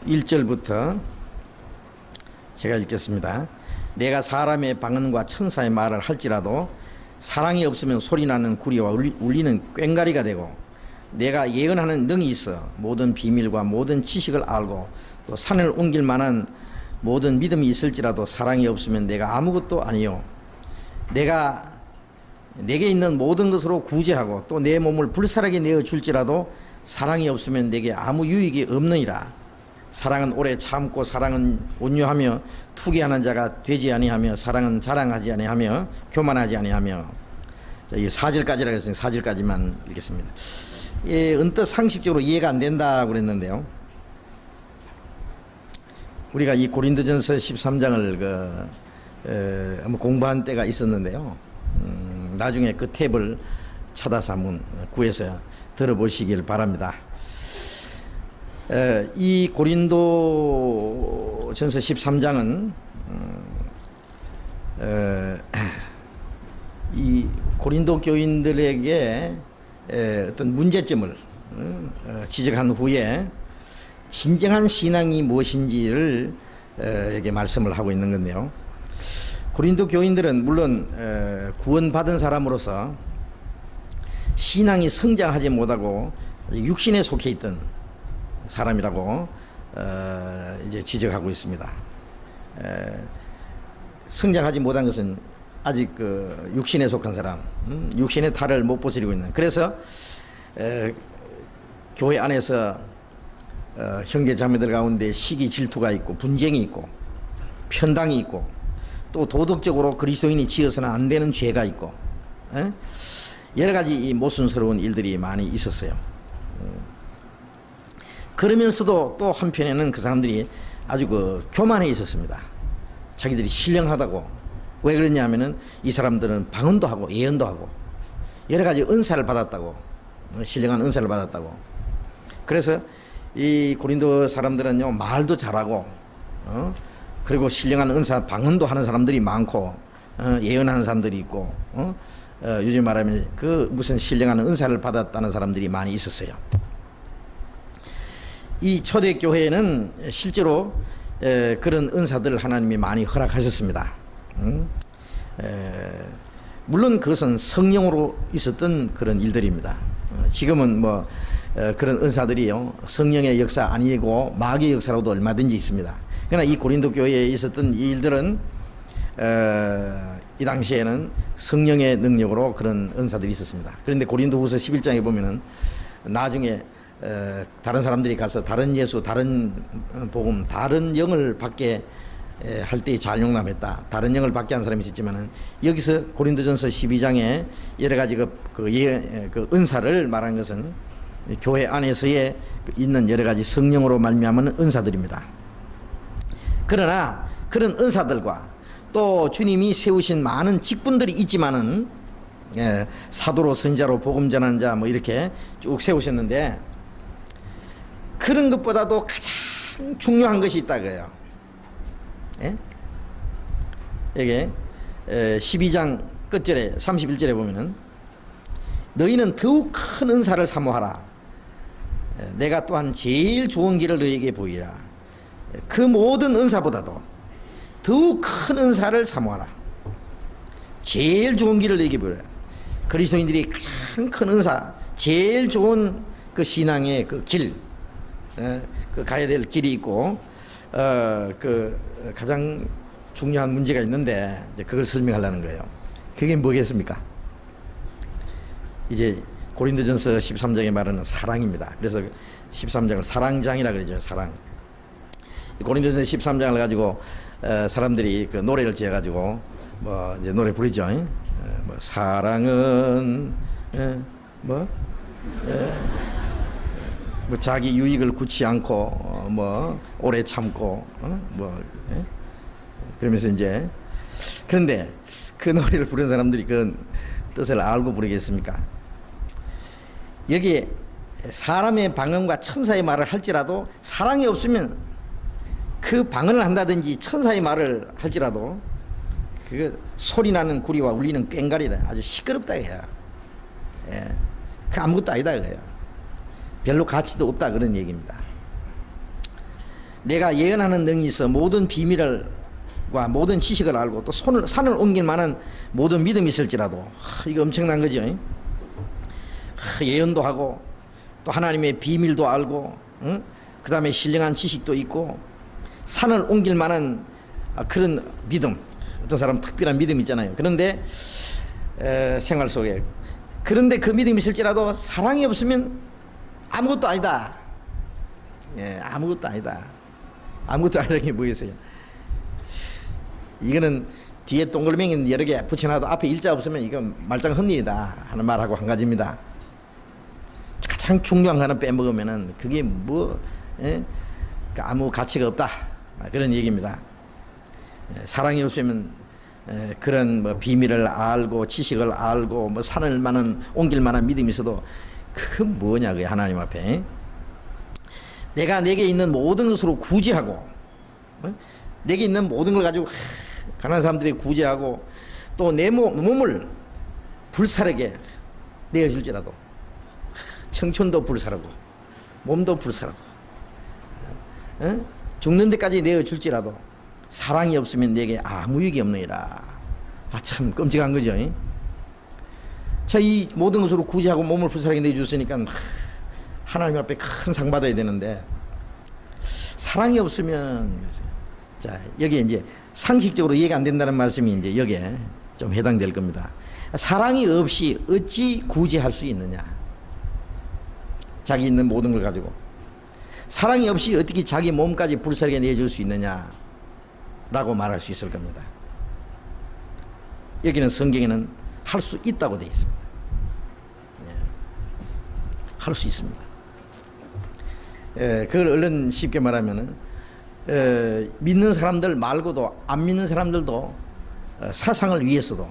1절부터 제가 읽겠습니다. 내가 사람의 방언과 천사의 말을 할지라도 사랑이 없으면 소리나는 구리와 울리는 꽹과리가 되고, 내가 예언하는 능이 있어 모든 비밀과 모든 지식을 알고 또 산을 옮길 만한 모든 믿음이 있을지라도 사랑이 없으면 내가 아무것도 아니요. 내가 내게 있는 모든 것으로 구제하고 또 내 몸을 불살하게 내어 줄지라도 사랑이 없으면 내게 아무 유익이 없느니라. 사랑은 오래 참고 사랑은 온유하며 투기하는 자가 되지 아니하며 사랑은 자랑하지 아니하며 교만하지 아니하며. 자, 이 4절까지라 그랬으니 4절까지만 읽겠습니다. 언뜻 상식적으로 이해가 안 된다고 그랬는데요, 우리가 이 고린도전서 13장을 한번 공부한 때가 있었는데요. 나중에 그 탭을 찾아서 한번 구해서 들어보시길 바랍니다. 이 고린도전서 13장은 이 고린도 교인들에게 어떤 문제점을 지적한 후에 진정한 신앙이 무엇인지를 에게 말씀을 하고 있는 건데요. 고린도 교인들은 물론 구원받은 사람으로서 신앙이 성장하지 못하고 육신에 속해 있던 사람이라고 이제 지적하고 있습니다. 성장하지 못한 것은 아직 그 육신에 속한 사람, 육신의 탈을 못 보스리고 있는. 그래서 교회 안에서 형제 자매들 가운데 시기 질투가 있고 분쟁이 있고 편당이 있고 또 도덕적으로 그리스도인이 지어서는 안 되는 죄가 있고 여러 가지 이 모순스러운 일들이 많이 있었어요. 그러면서도 또 한편에는 그 사람들이 아주 그 교만해 있었습니다. 자기들이 신령하다고. 왜 그러냐면은 이 사람들은 방언도 하고 예언도 하고 여러 가지 은사를 받았다고, 신령한 은사를 받았다고. 그래서 이 고린도 사람들은요 말도 잘하고 그리고 신령한 은사 방언도 하는 사람들이 많고 예언하는 사람들이 있고 요즘 말하면 그 무슨 신령한 은사를 받았다는 사람들이 많이 있었어요. 이 초대교회에는 실제로 그런 은사들 하나님이 많이 허락하셨습니다. 물론 그것은 성령으로 있었던 그런 일들입니다. 지금은 뭐 그런 은사들이요 성령의 역사 아니고 마귀의 역사로도 얼마든지 있습니다. 그러나 이 고린도 교회에 있었던 이 일들은 이 당시에는 성령의 능력으로 그런 은사들이 있었습니다. 그런데 고린도후서 11장에 보면은 나중에 다른 사람들이 가서 다른 예수, 다른 복음, 다른 영을 받게 할 때 잘 용납했다. 다른 영을 받게 한 사람이 있었지만은 여기서 고린도전서 12장에 여러 가지 그 은사를 말한 것은 교회 안에서의 있는 여러 가지 성령으로 말미암은 은사들입니다. 그러나 그런 은사들과 또 주님이 세우신 많은 직분들이 있지만은 사도로 선지자로 복음 전하는 자 뭐 이렇게 쭉 세우셨는데 그런 것보다도 가장 중요한 것이 있다 그래요. 여기 12장 끝절에 31절에 보면은 너희는 더욱 큰 은사를 사모하라. 내가 또한 제일 좋은 길을 너희에게 보이라. 그 모든 은사보다도 더욱 큰 은사를 사모하라. 제일 좋은 길을 너희에게 보이라. 그리스도인들이 가장 큰 은사, 제일 좋은 그 신앙의 그 길, 그 가야 될 길이 있고 그 가장 중요한 문제가 있는데 이제 그걸 설명하려는 거예요. 그게 뭐겠습니까? 이제 고린도전서 13장에 말하는 사랑입니다. 그래서 13장을 사랑장이라 그러죠. 사랑. 고린도전서 13장을 가지고 사람들이 그 노래를 지어 가지고 뭐 이제 노래 부르죠. 뭐 사랑은 뭐 자기 유익을 굳지 않고 뭐 오래 참고 그러면서 이제 그런데 그 노래를 부르는 사람들이 그 뜻을 알고 부르겠습니까? 여기 사람의 방언과 천사의 말을 할지라도 사랑이 없으면 그 방언을 한다든지 천사의 말을 할지라도 그 소리 나는 구리와 울리는 꽹과리다. 아주 시끄럽다 해요. 그 아무것도 아니다 그래요. 별로 가치도 없다 그런 얘기입니다. 내가 예언하는 능이 있어 모든 비밀과 모든 지식을 알고 또 산을 옮길 만한 모든 믿음이 있을지라도 이거 엄청난 거죠. 예언도 하고 또 하나님의 비밀도 알고 그 다음에 신령한 지식도 있고 산을 옮길 만한 그런 믿음, 어떤 사람 특별한 믿음이 있잖아요. 그런데 생활 속에 그런데 그 믿음이 있을지라도 사랑이 없으면 아무것도 아니다. 아무것도 아니다. 아무것도 아니라는 게 뭐겠어요? 이거는 뒤에 동글맹이 여러 개 붙여놔도 앞에 일자 없으면 이건 말짱 헛일이다 하는 말하고 한 가지입니다. 가장 중요한 거 하나 빼먹으면은 그게 뭐 아무 가치가 없다 그런 얘기입니다. 사랑이 없으면 그런 뭐 비밀을 알고 지식을 알고 뭐 산을 만한 옮길 만한 믿음이 있어도 그 뭐냐 그 하나님 앞에 내가 내게 있는 모든 것으로 구제하고 내게 있는 모든 걸 가지고 가난한 사람들이 구제하고 또 내 몸을 불사르게 내어줄지라도 청춘도 불사르고 몸도 불사르고 죽는 데까지 내어줄지라도 사랑이 없으면 내게 아무 유익이 없느니라. 참 끔찍한 거죠. 자, 이 모든 것으로 구제하고 몸을 불사르게 내주셨으니까 하나님 앞에 큰 상 받아야 되는데 사랑이 없으면, 자, 여기에 이제 상식적으로 이해가 안 된다는 말씀이 이제 여기에 좀 해당될 겁니다. 사랑이 없이 어찌 구제할 수 있느냐? 자기 있는 모든 걸 가지고 사랑이 없이 어떻게 자기 몸까지 불사르게 내줄 수 있느냐? 라고 말할 수 있을 겁니다. 여기는 성경에는 할 수 있다고 되어 있습니다. 할 수 있습니다. 그걸 얼른 쉽게 말하면은 믿는 사람들 말고도 안 믿는 사람들도 사상을 위해서도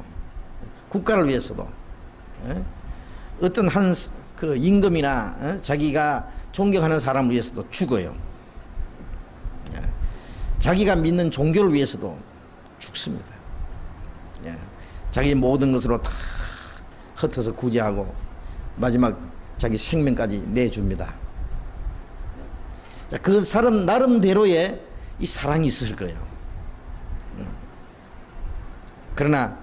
국가를 위해서도 어떤 한 그 임금이나 자기가 존경하는 사람을 위해서도 죽어요. 자기가 믿는 종교를 위해서도 죽습니다. 자기 모든 것으로 다 흩어서 구제하고 마지막 자기 생명까지 내줍니다. 그 사람 나름대로의 이 사랑이 있을 거예요. 그러나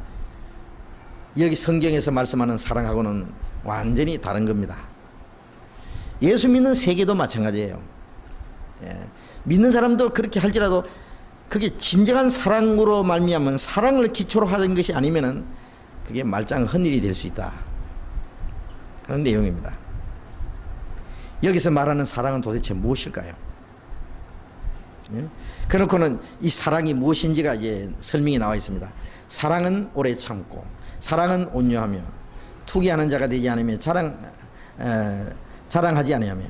여기 성경에서 말씀하는 사랑하고는 완전히 다른 겁니다. 예수 믿는 세계도 마찬가지예요. 믿는 사람도 그렇게 할지라도 그게 진정한 사랑으로 말미암은 사랑을 기초로 하는 것이 아니면은 그게 말짱 헛일이 될 수 있다 하는 내용입니다. 여기서 말하는 사랑은 도대체 무엇일까요? 그렇고는 이 사랑이 무엇인지가 이제 설명이 나와 있습니다. 사랑은 오래 참고, 사랑은 온유하며, 투기하는 자가 되지 않으며, 자랑하지 아니하며,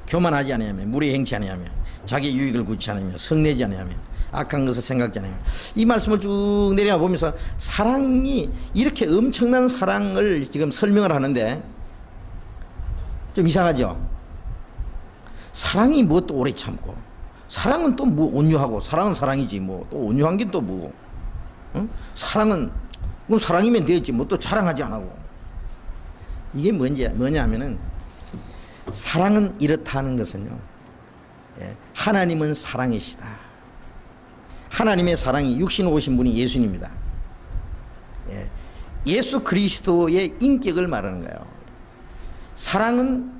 교만하지 아니하며, 무례 행치 아니하며, 자기 유익을 구치 않으며, 성내지 아니하며, 악한 것을 생각지 아니하며. 이 말씀을 쭉 내려가 보면서 사랑이 이렇게 엄청난 사랑을 지금 설명을 하는데 좀 이상하죠? 사랑이 뭐 또 오래 참고, 사랑은 또 뭐 온유하고, 사랑은 사랑이지 뭐 또 온유한 게 또 뭐고, 사랑은 그럼 사랑이면 되었지 뭐 또 자랑하지 안 하고. 이게 뭐냐 하면은 사랑은 이렇다 하는 것은요, 하나님은 사랑이시다. 하나님의 사랑이 육신으로 오신 분이 예수님입니다. 예수 그리스도의 인격을 말하는 거예요. 사랑은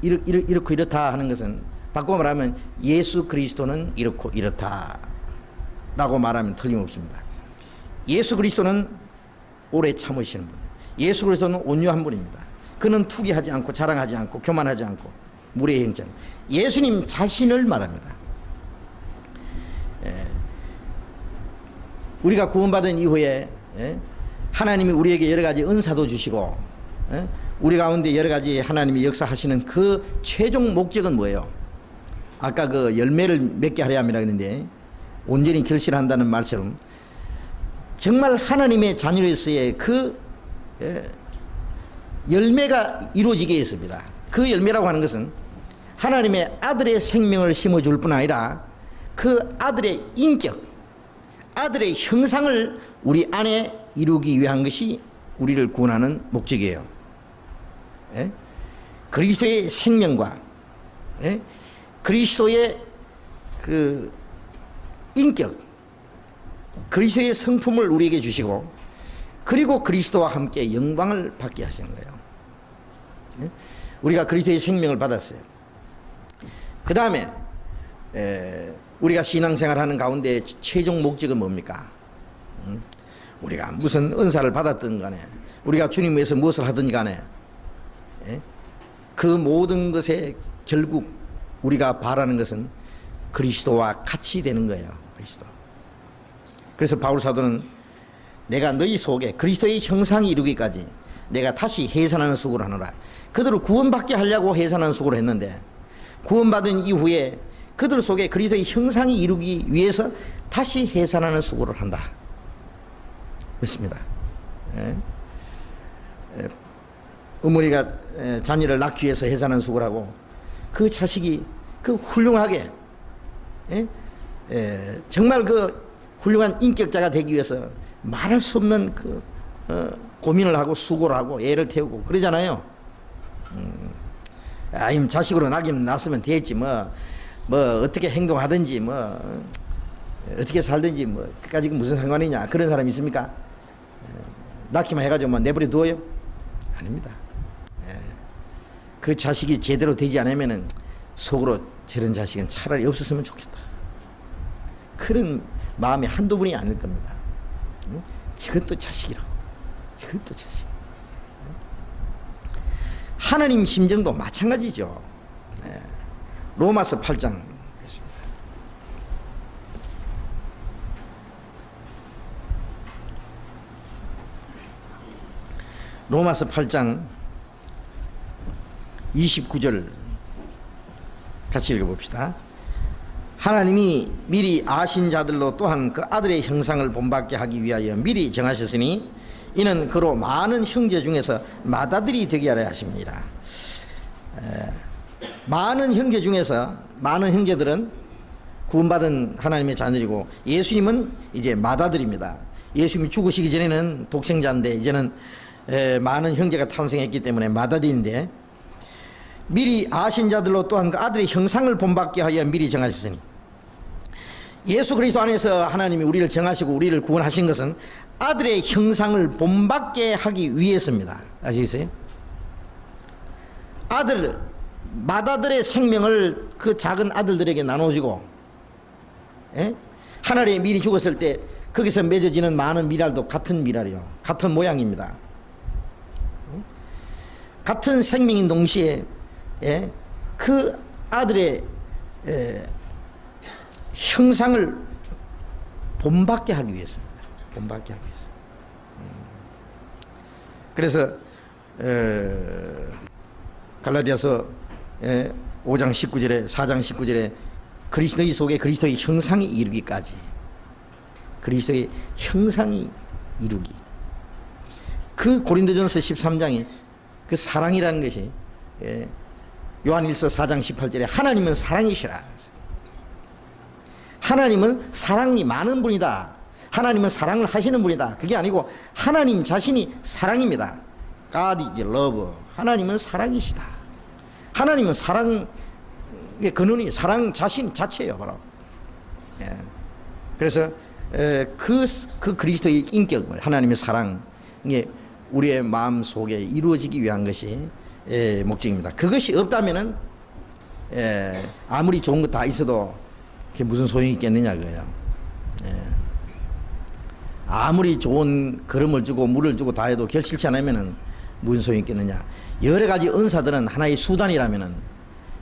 이렇고 이렇다 하는 것은 바꿔 말하면 예수 그리스도는 이렇고 이렇다 라고 말하면 틀림없습니다. 예수 그리스도는 오래 참으시는 분, 예수 그리스도는 온유한 분입니다. 그는 투기하지 않고 자랑하지 않고 교만하지 않고 무례 행치 않고, 예수님 자신을 말합니다. 우리가 구원받은 이후에 하나님이 우리에게 여러 가지 은사도 주시고 우리 가운데 여러 가지 하나님이 역사하시는 그 최종 목적은 뭐예요? 아까 그 열매를 맺게 하려 함이라 했는데 온전히 결실한다는 말처럼 정말 하나님의 자녀로서의 그 열매가 이루어지게 했습니다. 그 열매라고 하는 것은 하나님의 아들의 생명을 심어줄 뿐 아니라 그 아들의 인격, 아들의 형상을 우리 안에 이루기 위한 것이 우리를 구원하는 목적이에요. 그리스도의 생명과 그리스도의 그 인격, 그리스도의 성품을 우리에게 주시고, 그리고 그리스도와 함께 영광을 받게 하시는 거예요. 우리가 그리스도의 생명을 받았어요. 그 다음에 우리가 신앙생활하는 가운데 최종 목적은 뭡니까? 우리가 무슨 은사를 받았든 간에, 우리가 주님 위해서 무엇을 하든 간에 그 모든 것에 결국 우리가 바라는 것은 그리스도와 같이 되는 거예요. 그리스도. 그래서 바울 사도는 내가 너희 속에 그리스도의 형상이 이루기까지 내가 다시 해산하는 수고를 하노라. 그들을 구원받게 하려고 해산하는 수고를 했는데, 구원받은 이후에 그들 속에 그리스도의 형상이 이루기 위해서 다시 해산하는 수고를 한다. 그렇습니다. 어머니가 자녀를 낳기 위해서 해산하는 수고를 하고 그 자식이 그 훌륭하게 정말 그 훌륭한 인격자가 되기 위해서 말할 수 없는 그 고민을 하고 수고를 하고 애를 태우고 그러잖아요. 자식으로 낳으면 되겠지 뭐 어떻게 행동하든지 뭐 어떻게 살든지 뭐 그까지 무슨 상관이냐 그런 사람이 있습니까? 낳기만 해가지고 뭐 내버려 두어요? 아닙니다. 그 자식이 제대로 되지 않으면은 속으로 저런 자식은 차라리 없었으면 좋겠다. 그런 마음이 한두 분이 아닐 겁니다. 저것도 자식이라고. 저것도 자식. 하나님 심정도 마찬가지죠. 로마서 8장 있습니다. 로마서 8장 29절 같이 읽어봅시다. 하나님이 미리 아신 자들로 또한 그 아들의 형상을 본받게 하기 위하여 미리 정하셨으니 이는 그로 많은 형제 중에서 맏아들이 되게 하려 하십니다. 많은 형제 중에서 많은 형제들은 구원받은 하나님의 자녀이고 예수님은 이제 맏아들입니다. 예수님이 죽으시기 전에는 독생자인데 이제는 많은 형제가 탄생했기 때문에 맏아들인데 미리 아신 자들로 또한 그 아들의 형상을 본받게 하여 미리 정하셨으니 예수 그리스도 안에서 하나님이 우리를 정하시고 우리를 구원하신 것은 아들의 형상을 본받게 하기 위해서입니다. 아시겠어요? 맏아들의 생명을 그 작은 아들들에게 나눠주고 하나님이 미리 죽었을 때 거기서 맺어지는 많은 미랄도 같은 미랄이요. 같은 모양입니다. 같은 생명인 동시에 그 아들의 형상을 본받게 하기 위해서입니다. 본받게 하기 위해서. 그래서 갈라디아서 5장 19절에 4장 19절에 그리스도의 속에 그리스도의 형상이 이루기까지 그리스도의 형상이 이루기 그 고린도전서 13장이 그 사랑이라는 것이 요한일서 4장 18절에 하나님은 사랑이시라. 하나님은 사랑이 많은 분이다. 하나님은 사랑을 하시는 분이다. 그게 아니고 하나님 자신이 사랑입니다. God is love. 하나님은 사랑이시다. 하나님은 사랑의 근원이 사랑 자체예요, 바로. 그래서 그 그리스도의 인격을 하나님의 사랑이 우리의 마음 속에 이루어지기 위한 것이 목적입니다. 그것이 없다면은 아무리 좋은 거 다 있어도 그게 무슨 소용이 있겠느냐 그거예요. 아무리 좋은 걸음을 주고 물을 주고 다 해도 결실치 않으면은 무슨 소용이 있겠느냐. 여러 가지 은사들은 하나의 수단이라면은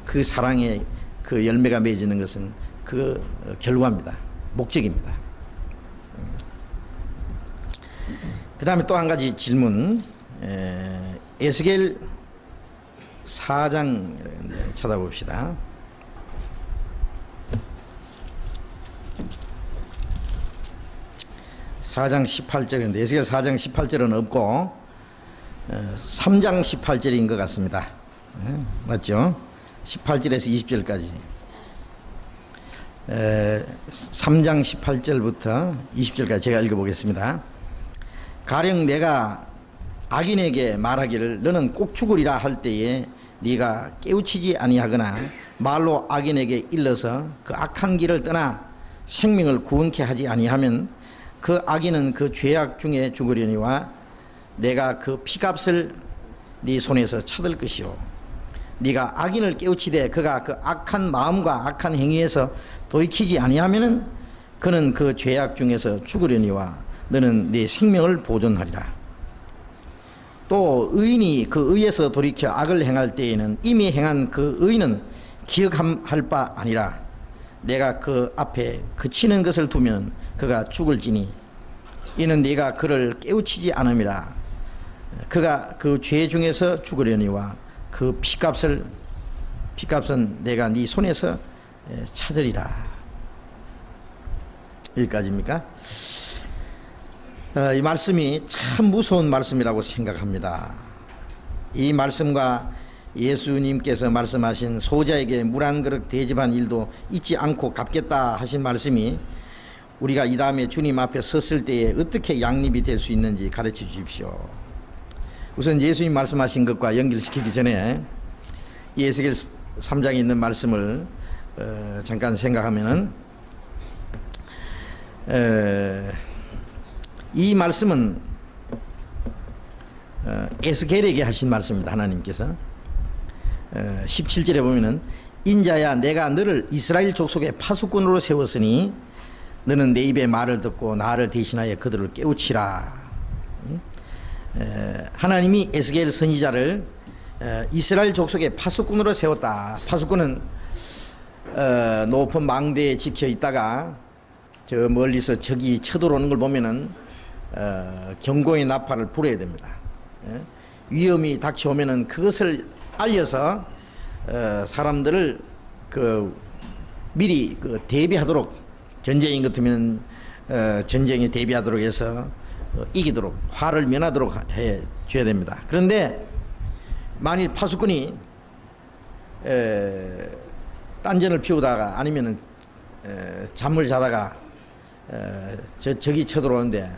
그 사랑의 그 열매가 맺어지는 것은 그 결과입니다. 목적입니다. 그 다음에 또 한 가지 질문. 에스겔 4장 찾아봅시다. 4장 18절인데 에스겔 4장 18절은 없고 3장 18절인 것 같습니다. 맞죠? 18절에서 20절까지 3장 18절부터 20절까지 제가 읽어보겠습니다. 가령 내가 악인에게 말하기를 너는 꼭 죽으리라 할 때에 네가 깨우치지 아니하거나 말로 악인에게 일러서 그 악한 길을 떠나 생명을 구원케 하지 아니하면 그 악인은 그 죄악 중에 죽으려니와 내가 그 피값을 네 손에서 찾을 것이요 네가 악인을 깨우치되 그가 그 악한 마음과 악한 행위에서 돌이키지 아니하면은 그는 그 죄악 중에서 죽으려니와 너는 네 생명을 보존하리라. 또 의인이 그 의에서 돌이켜 악을 행할 때에는 이미 행한 그 의는 기억할 바 아니라 내가 그 앞에 그치는 것을 두면 그가 죽을지니 이는 네가 그를 깨우치지 않음이라. 그가 그 죄 중에서 죽으려니와 그 피값은 내가 네 손에서 찾으리라. 여기까지입니까? 이 말씀이 참 무서운 말씀이라고 생각합니다. 이 말씀과 예수님께서 말씀하신 소자에게 물 한 그릇 대접한 일도 잊지 않고 갚겠다 하신 말씀이 우리가 이 다음에 주님 앞에 섰을 때에 어떻게 양립이 될 수 있는지 가르쳐 주십시오. 우선 예수님 말씀하신 것과 연결시키기 전에 에스겔 3장에 있는 말씀을 잠깐 생각하면은 이 말씀은 에스겔에게 하신 말씀입니다. 하나님께서 17절에 보면은 인자야 내가 너를 이스라엘 족속의 파수꾼으로 세웠으니 너는 내 입의 말을 듣고 나를 대신하여 그들을 깨우치라. 하나님이 에스겔 선지자를 이스라엘 족속의 파수꾼으로 세웠다. 파수꾼은 높은 망대에 지켜 있다가 저 멀리서 적이 쳐들어오는 걸 보면은 경고의 나팔을 불어야 됩니다. 위험이 닥쳐오면은 그것을 알려서 사람들을 미리 대비하도록, 전쟁인 같으면 전쟁에 대비하도록 해서 이기도록, 화를 면하도록 해 줘야 됩니다. 그런데 만일 파수꾼이 딴전을 피우다가 아니면은 잠을 자다가 적이 쳐들어오는데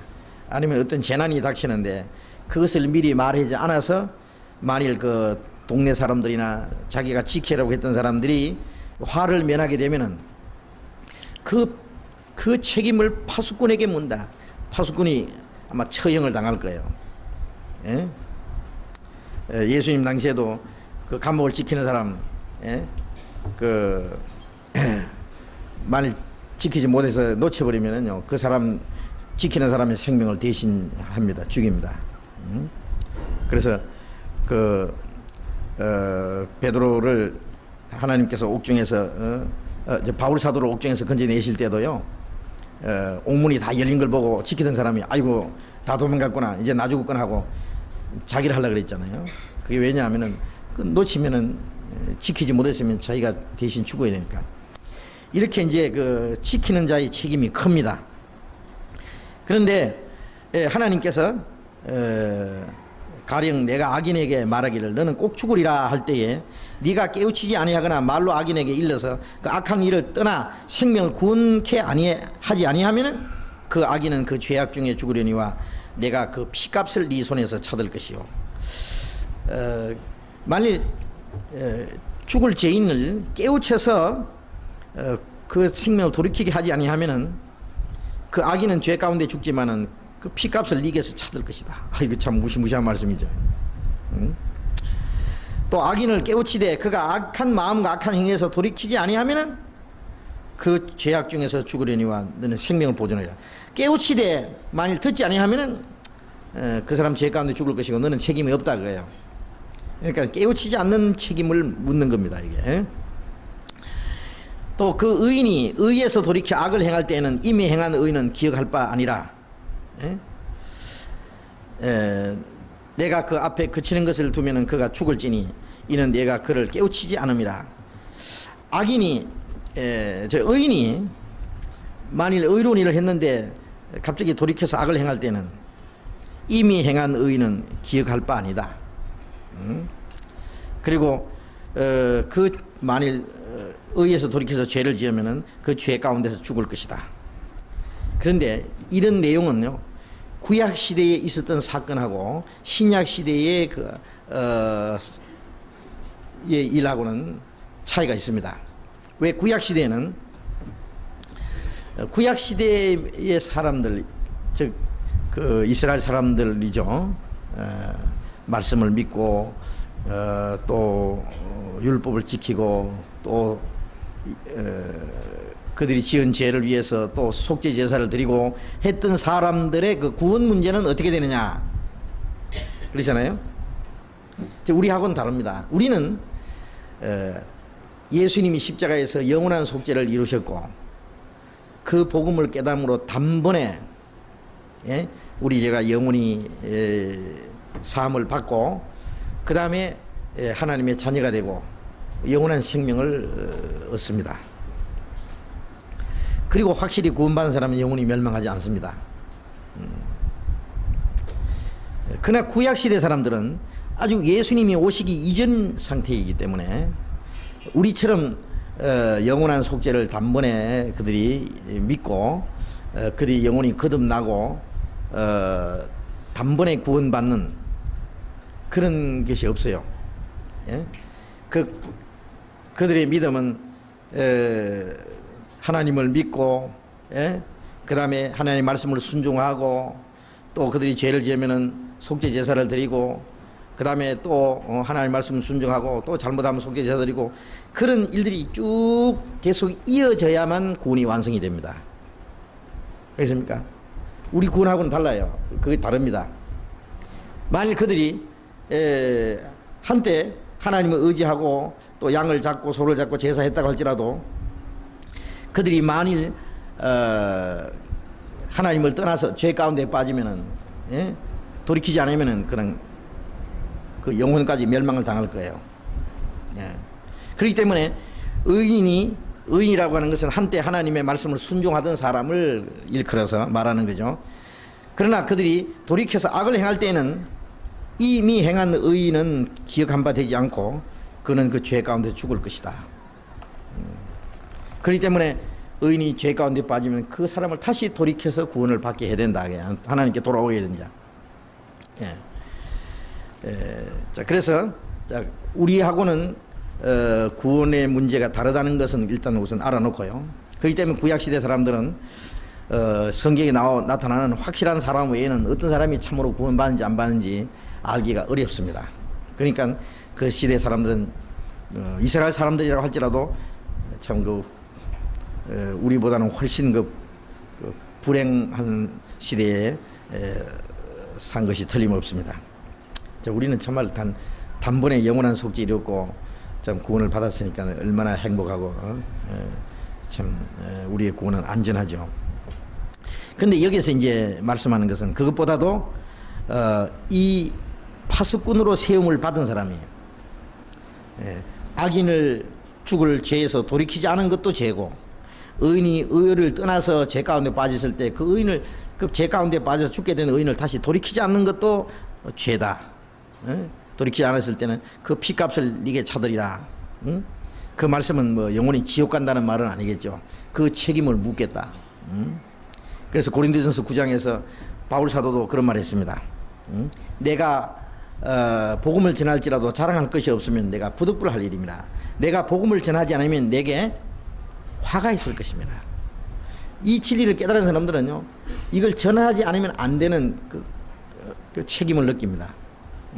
아니면 어떤 재난이 닥치는데 그것을 미리 말하지 않아서 만일 그 동네 사람들이나 자기가 지키려고 했던 사람들이 화를 면하게 되면은 그 책임을 파수꾼에게 문다. 파수꾼이 아마 처형을 당할 거예요. 예? 예수님 당시에도 그 감옥을 지키는 사람, 만일 지키지 못해서 놓쳐버리면은요, 그 사람 지키는 사람의 생명을 대신합니다. 죽입니다. 그래서 베드로를 하나님께서 옥중에서 바울 사도를 옥중에서 건져내실 때도요, 옥문이 다 열린 걸 보고 지키던 사람이 아이고 다 도망갔구나 이제 나 죽었구나 하고 자기를 하려고 그랬잖아요. 그게 왜냐하면은 놓치면은 지키지 못했으면 자기가 대신 죽어야 되니까. 이렇게 이제 지키는 자의 책임이 큽니다. 그런데 하나님께서 가령 내가 악인에게 말하기를 너는 꼭 죽으리라 할 때에 네가 깨우치지 아니하거나 말로 악인에게 일러서 그 악한 일을 떠나 생명을 구원케 하지 아니하면은 그 악인은 그 죄악 중에 죽으려니와 내가 그 피값을 네 손에서 찾을 것이요. 만일 죽을 죄인을 깨우쳐서 그 생명을 돌이키게 하지 아니하면은 그 악인은 죄 가운데 죽지만은 그 피값을 네게서 찾을 것이다. 이거 참 무시무시한 말씀이죠. 또 악인을 깨우치되 그가 악한 마음과 악한 행위에서 돌이키지 아니하면은 그 죄악 중에서 죽으려니와 너는 생명을 보존하리라. 깨우치되 만일 듣지 아니하면은 그 사람 죄 가운데 죽을 것이고 너는 책임이 없다 그거예요. 그러니까 깨우치지 않는 책임을 묻는 겁니다. 이게. 또 그 의인이 의에서 돌이켜 악을 행할 때에는 이미 행한 의는 기억할 바 아니라 내가 그 앞에 그치는 것을 두면은 그가 죽을지니 이는 내가 그를 깨우치지 않음이라. 악인이 의인이 만일 의로운 일을 했는데 갑자기 돌이켜서 악을 행할 때는 이미 행한 의는 기억할 바 아니다. 그리고 만일 의에서 돌이켜서 죄를 지으면은 그 죄 가운데서 죽을 것이다. 그런데 이런 내용은요, 구약 시대에 있었던 사건하고 신약 시대의 일하고는 차이가 있습니다. 왜 구약 시대에는 구약 시대의 사람들, 즉 이스라엘 사람들이죠. 말씀을 믿고 또 율법을 지키고 또 그들이 지은 죄를 위해서 또 속죄 제사를 드리고 했던 사람들의 그 구원 문제는 어떻게 되느냐 그러잖아요. 우리하고는 다릅니다. 우리는 예수님이 십자가에서 영원한 속죄를 이루셨고 그 복음을 깨달음으로 단번에 우리 죄가 영원히 사함을 받고 그 다음에 하나님의 자녀가 되고 영원한 생명을 얻습니다. 그리고 확실히 구원받은 사람은 영원히 멸망하지 않습니다. 그러나 구약시대 사람들은 아직 예수님이 오시기 이전 상태이기 때문에 우리처럼 영원한 속죄를 단번에 그들이 믿고 그들이 영원히 거듭나고 단번에 구원받는 그런 것이 없어요. 예? 그들의 믿음은 하나님을 믿고, 예? 그 다음에 하나님의 말씀을 순종하고, 또 그들이 죄를 지으면은 속죄 제사를 드리고, 그 다음에 또 하나님의 말씀을 순종하고, 또 잘못하면 속죄 제사 드리고, 그런 일들이 쭉 계속 이어져야만 구원이 완성이 됩니다. 알겠습니까? 우리 구원하고는 달라요. 그게 다릅니다. 만일 그들이 한때 하나님을 의지하고 또 양을 잡고 소를 잡고 제사했다고 할지라도 그들이 만일 하나님을 떠나서 죄 가운데 빠지면은, 예? 돌이키지 않으면은 그냥 그 영혼까지 멸망을 당할 거예요. 예. 그렇기 때문에 의인이라고 하는 것은 한때 하나님의 말씀을 순종하던 사람을 일컬어서 말하는 거죠. 그러나 그들이 돌이켜서 악을 행할 때에는 이미 행한 의인은 기억한 바 되지 않고 그는 그 죄 가운데 죽을 것이다. 그렇기 때문에 의인이 죄 가운데 빠지면 그 사람을 다시 돌이켜서 구원을 받게 해야 된다. 하나님께 돌아오게 된다. 예. 자, 그래서 우리하고는 구원의 문제가 다르다는 것은 일단 우선 알아놓고요. 그렇기 때문에 구약시대 사람들은 성경에 나타나는 확실한 사람 외에는 어떤 사람이 참으로 구원받는지 안 받는지 알기가 어렵습니다. 그러니까 그 시대 사람들은 이스라엘 사람들이라고 할지라도 참 우리보다는 훨씬 그 불행한 시대에 산 것이 틀림없습니다. 우리는 정말 단번에 영원한 속죄 이뤘고 참 구원을 받았으니까 얼마나 행복하고 참 우리의 구원은 안전하죠. 그런데 여기서 이제 말씀하는 것은 그것보다도 이 파수꾼으로 세움을 받은 사람이 악인을 죽을 죄에서 돌이키지 않은 것도 죄고, 의인이 의를 떠나서 죄 가운데 빠졌을 때 그 의인을 그 죄 가운데 빠져서 죽게 된 의인을 다시 돌이키지 않는 것도 죄다. 돌이키지 않았을 때는 그 피값을 네게 차더리라. 그 말씀은 뭐 영원히 지옥 간다는 말은 아니겠죠. 그 책임을 묻겠다. 그래서 고린도전서 9장에서 바울 사도도 그런 말을 했습니다. 내가 복음을 전할지라도 자랑할 것이 없으면 내가 부득불할 일입니다. 내가 복음을 전하지 않으면 내게 화가 있을 것입니다. 이 진리를 깨달은 사람들은요, 이걸 전하지 않으면 안 되는 그 책임을 느낍니다.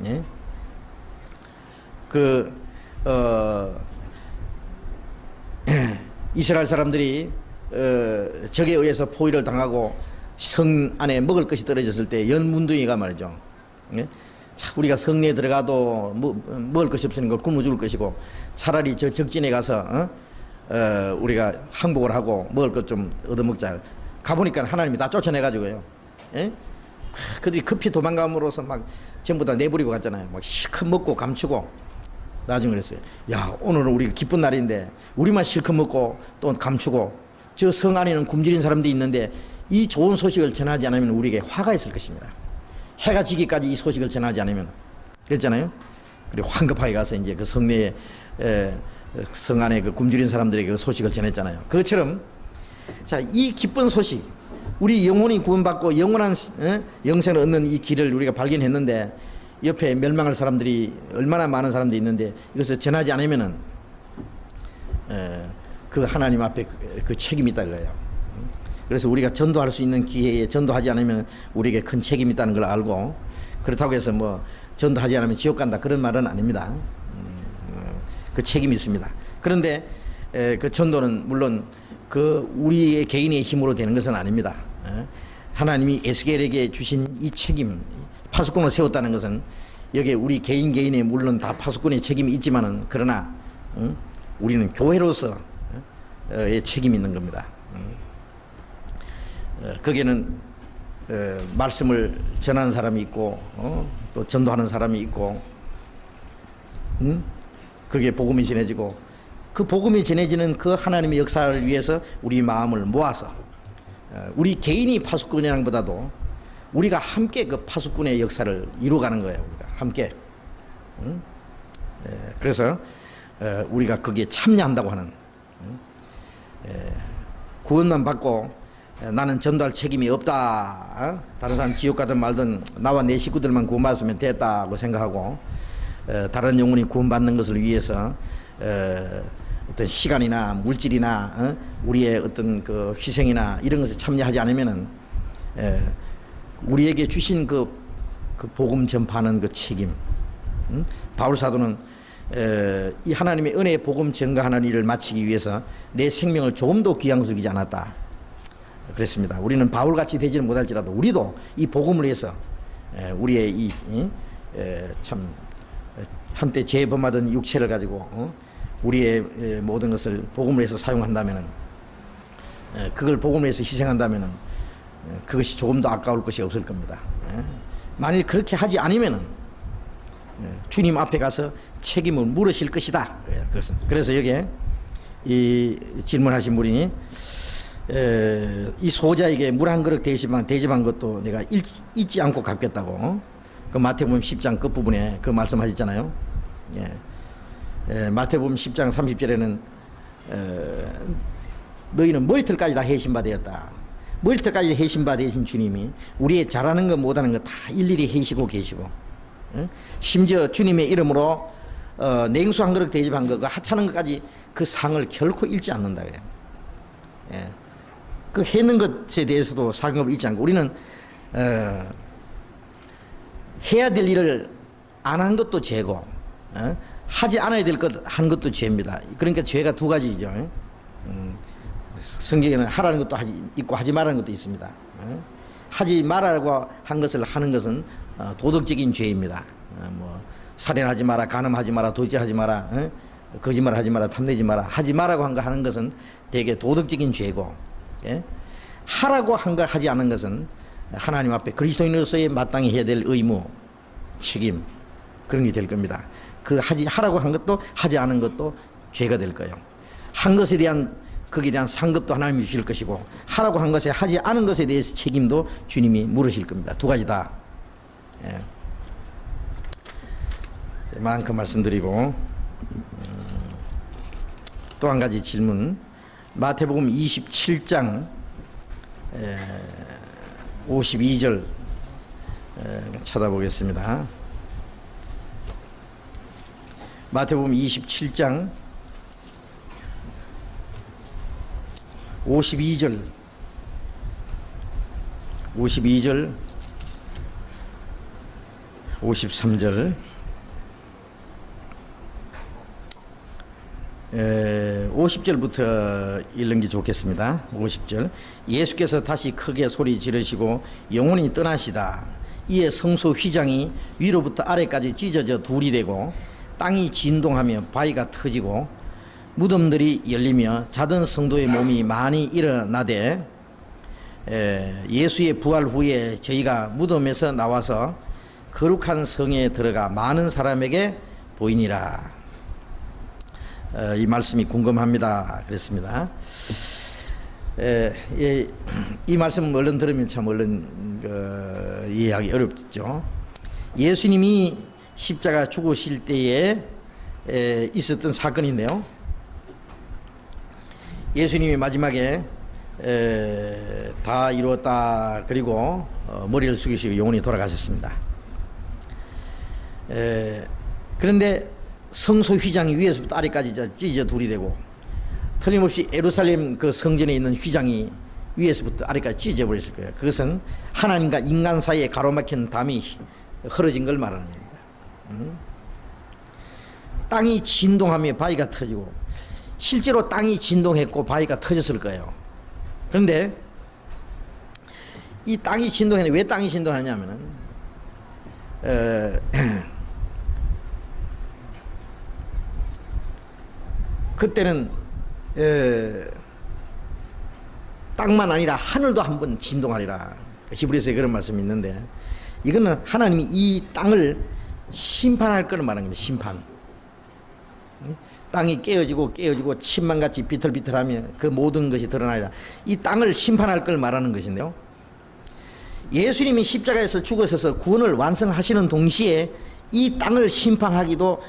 예? 이스라엘 사람들이 적에 의해서 포위를 당하고 성 안에 먹을 것이 떨어졌을 때 연문둥이가 말이죠. 예? 자, 우리가 성내에 들어가도 먹을 것이 없으니까 굶어 죽을 것이고 차라리 저 적진에 가서 우리가 항복을 하고 먹을 것 좀 얻어먹자. 가보니까 하나님이 다 쫓아내가지고요. 예? 그들이 급히 도망감으로써 막 전부 다 내버리고 갔잖아요. 막 실컷 먹고 감추고. 나중에 그랬어요. 야, 오늘은 우리 기쁜 날인데 우리만 실컷 먹고 또 감추고 저 성 안에는 굶주린 사람들이 있는데 이 좋은 소식을 전하지 않으면 우리에게 화가 있을 것입니다. 해가 지기까지 이 소식을 전하지 않으면. 그랬잖아요. 그리고 황급하게 가서 이제 그 성내에 성 안에 그 굶주린 사람들에게 그 소식을 전했잖아요. 그것처럼 자, 이 기쁜 소식, 우리 영혼이 구원받고 영원한 영생을 얻는 이 길을 우리가 발견했는데 옆에 멸망할 사람들이 얼마나 많은 사람들이 있는데 이것을 전하지 않으면은 그 하나님 앞에 그 책임이 있다 이거예요. 그래서 우리가 전도할 수 있는 기회에 전도하지 않으면 우리에게 큰 책임이 있다는 걸 알고, 그렇다고 해서 뭐 전도하지 않으면 지옥 간다 그런 말은 아닙니다. 그 책임이 있습니다. 그런데 그 전도는 물론 그 우리의 개인의 힘으로 되는 것은 아닙니다. 하나님이 에스겔에게 주신 이 책임, 파수꾼을 세웠다는 것은 여기에 우리 개인의 물론 다 파수꾼의 책임이 있지만은 그러나 우리는 교회로서의 책임이 있는 겁니다. 거기에는 말씀을 전하는 사람이 있고 또 전도하는 사람이 있고 거기에 복음이 전해지고 그 복음이 전해지는 그 하나님의 역사를 위해서 우리 마음을 모아서 우리 개인이 파수꾼이랑보다도 우리가 함께 그 파수꾼의 역사를 이루어가는 거예요. 우리가 함께. 그래서 우리가 거기에 참여한다고 하는, 구원만 받고 나는 전도할 책임이 없다, 다른 사람 지옥 가든 말든 나와 내 식구들만 구원받았으면 됐다고 생각하고 다른 영혼이 구원받는 것을 위해서 어떤 시간이나 물질이나 우리의 어떤 그 희생이나 이런 것에 참여하지 않으면은 우리에게 주신 그 복음 전파하는 그 책임, 바울 사도는 이 하나님의 은혜의 복음 전가하는 일을 마치기 위해서 내 생명을 조금도 귀양 여기지 않았다 그랬습니다. 우리는 바울같이 되지는 못할지라도 우리도 이 복음을 위해서 우리의 이 참 한때 죄 범하던 육체를 가지고 우리의 모든 것을 복음을 위해서 사용한다면은, 그걸 복음을 위해서 희생한다면은 그것이 조금도 아까울 것이 없을 겁니다. 만일 그렇게 하지 않으면은 주님 앞에 가서 책임을 물으실 것이다. 그래서 여기에 이 질문하신 분이 이 소자에게 물 한 그릇 대접한 것도 내가 잊지 않고 갚겠다고, 그 마태복음 10장 끝부분에 그 말씀하셨잖아요. 마태복음 10장 30절에는 너희는 머리털까지 다 해신바 되었다. 머리털까지 해신바 되신 주님이 우리의 잘하는 것 못하는 것 다 일일이 해시고 계시고, 심지어 주님의 이름으로 냉수 한 그릇 대접한 것, 그 하찮은 것까지 그 상을 결코 잃지 않는다 그래요. 그 해는 것에 대해서도 상급을 잊지 않고, 우리는 해야 될 일을 안 한 것도 죄고, 하지 않아야 될 것 한 것도 죄입니다. 그러니까 죄가 두 가지죠. 성경에는 하라는 것도 있고 하지 말라는 것도 있습니다. 하지 말라고 한 것을 하는 것은 도덕적인 죄입니다. 뭐 살인하지 마라, 간음하지 마라, 도질하지 마라, 거짓말하지 마라, 탐내지 마라. 하지 말라고 한 거 하는 것은 되게 도덕적인 죄고, 하라고 한 걸 하지 않은 것은 하나님 앞에 그리스도인으로서의 마땅히 해야 될 의무, 책임, 그런 게 될 겁니다. 그 하라고 한 것도 하지 않은 것도 죄가 될 거예요. 한 것에 대한 거기에 대한 상급도 하나님이 주실 것이고, 하라고 한 것에 하지 않은 것에 대해서 책임도 주님이 물으실 겁니다. 두 가지 다. 만큼 말씀드리고, 또 한 가지 질문. 마태복음 27장 52절 찾아보겠습니다. 마태복음 27장 52절 53절 50절부터 읽는 게 좋겠습니다. 50절. 예수께서 다시 크게 소리 지르시고 영원히 떠나시다. 이에 성소 휘장이 위로부터 아래까지 찢어져 둘이 되고 땅이 진동하며 바위가 터지고 무덤들이 열리며 자던 성도의 몸이 많이 일어나되, 예수의 부활 후에 저희가 무덤에서 나와서 거룩한 성에 들어가 많은 사람에게 보이니라. 이 말씀이 궁금합니다. 그랬습니다. 이 말씀 얼른 들으면 참 얼른 이해하기 어렵죠. 예수님이 십자가 죽으실 때에 있었던 사건인데요. 예수님이 마지막에 다 이루었다 그리고 머리를 숙이시고 영원히 돌아가셨습니다. 그런데 성소 휘장이 위에서부터 아래까지 찢어져 둘이 되고, 틀림없이 예루살렘 그 성전에 있는 휘장이 위에서부터 아래까지 찢어져 버렸을 거예요. 그것은 하나님과 인간 사이에 가로막힌 담이 흐러진 걸 말하는 겁니다. 땅이 진동하며 바위가 터지고, 실제로 땅이 진동했고 바위가 터졌을 거예요. 그런데 이 땅이 진동했는데 왜 땅이 진동하냐면은 그때는 땅만 아니라 하늘도 한번 진동하리라. 히브리서에 그런 말씀이 있는데, 이거는 하나님이 이 땅을 심판할 거를 말하는 겁니다. 심판. 땅이 깨어지고 침망같이 비틀비틀하며 그 모든 것이 드러나리라. 이 땅을 심판할 걸 말하는 것인데요. 예수님이 십자가에서 죽으셔서 구원을 완성하시는 동시에 이 땅을 심판하기도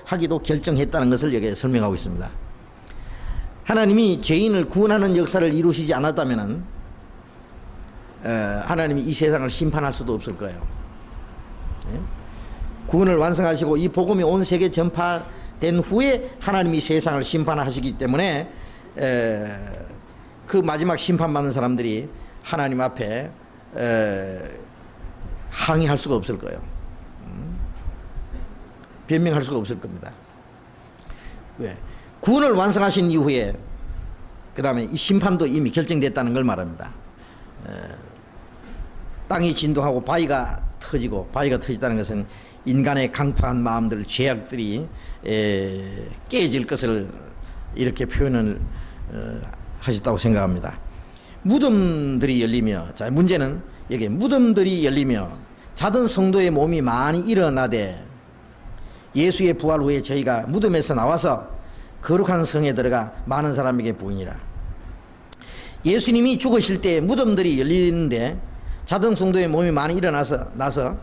결정했다는 것을 여기에 설명하고 있습니다. 하나님이 죄인을 구원하는 역사를 이루시지 않았다면 하나님이 이 세상을 심판할 수도 없을 거예요. 구원을 완성하시고 이 복음이 온 세계 전파된 후에 하나님이 세상을 심판하시기 때문에 그 마지막 심판받는 사람들이 하나님 앞에 항의할 수가 없을 거예요. 변명할 수가 없을 겁니다. 왜? 구원을 완성하신 이후에 그 다음에 이 심판도 이미 결정됐다는 걸 말합니다. 땅이 진동하고 바위가 터지다는 것은 인간의 강팍한 마음들, 죄악들이 깨질 것을 이렇게 표현을 하셨다고 생각합니다. 무덤들이 열리며, 자, 문제는 여기 무덤들이 열리며 자던 성도의 몸이 많이 일어나되 예수의 부활 후에 저희가 무덤에서 나와서 거룩한 성에 들어가 많은 사람에게 보이니라. 예수님이 죽으실 때 무덤들이 열리는데 자던 성도의 몸이 많이 나서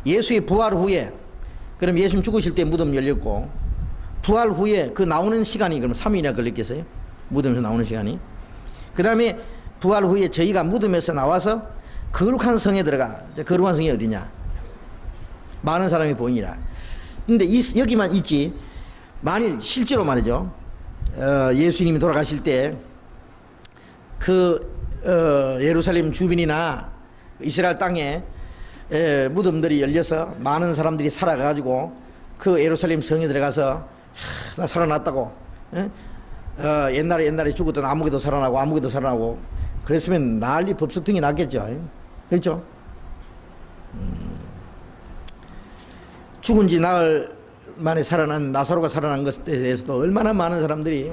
예수의 부활 후에, 그럼 예수님 죽으실 때 무덤 열렸고 부활 후에 그 나오는 시간이 그럼 3일이나 걸렸겠어요? 무덤에서 나오는 시간이. 그 다음에 부활 후에 저희가 무덤에서 나와서 거룩한 성에 들어가. 거룩한 성이 어디냐? 많은 사람이 보이니라. 근데 여기만 있지, 만일 실제로 말이죠, 예수님이 돌아가실 때 예루살렘 주변이나 이스라엘 땅에 무덤들이 열려서 많은 사람들이 살아가지고 그 예루살렘 성에 들어가서 나 살아났다고, 옛날에 죽었던 아무개도 살아나고 그랬으면 난리 법석통이 났겠죠. 그렇죠? 죽은 지 나흘 만에 살아난 나사로가 살아난 것에 대해서도 얼마나 많은 사람들이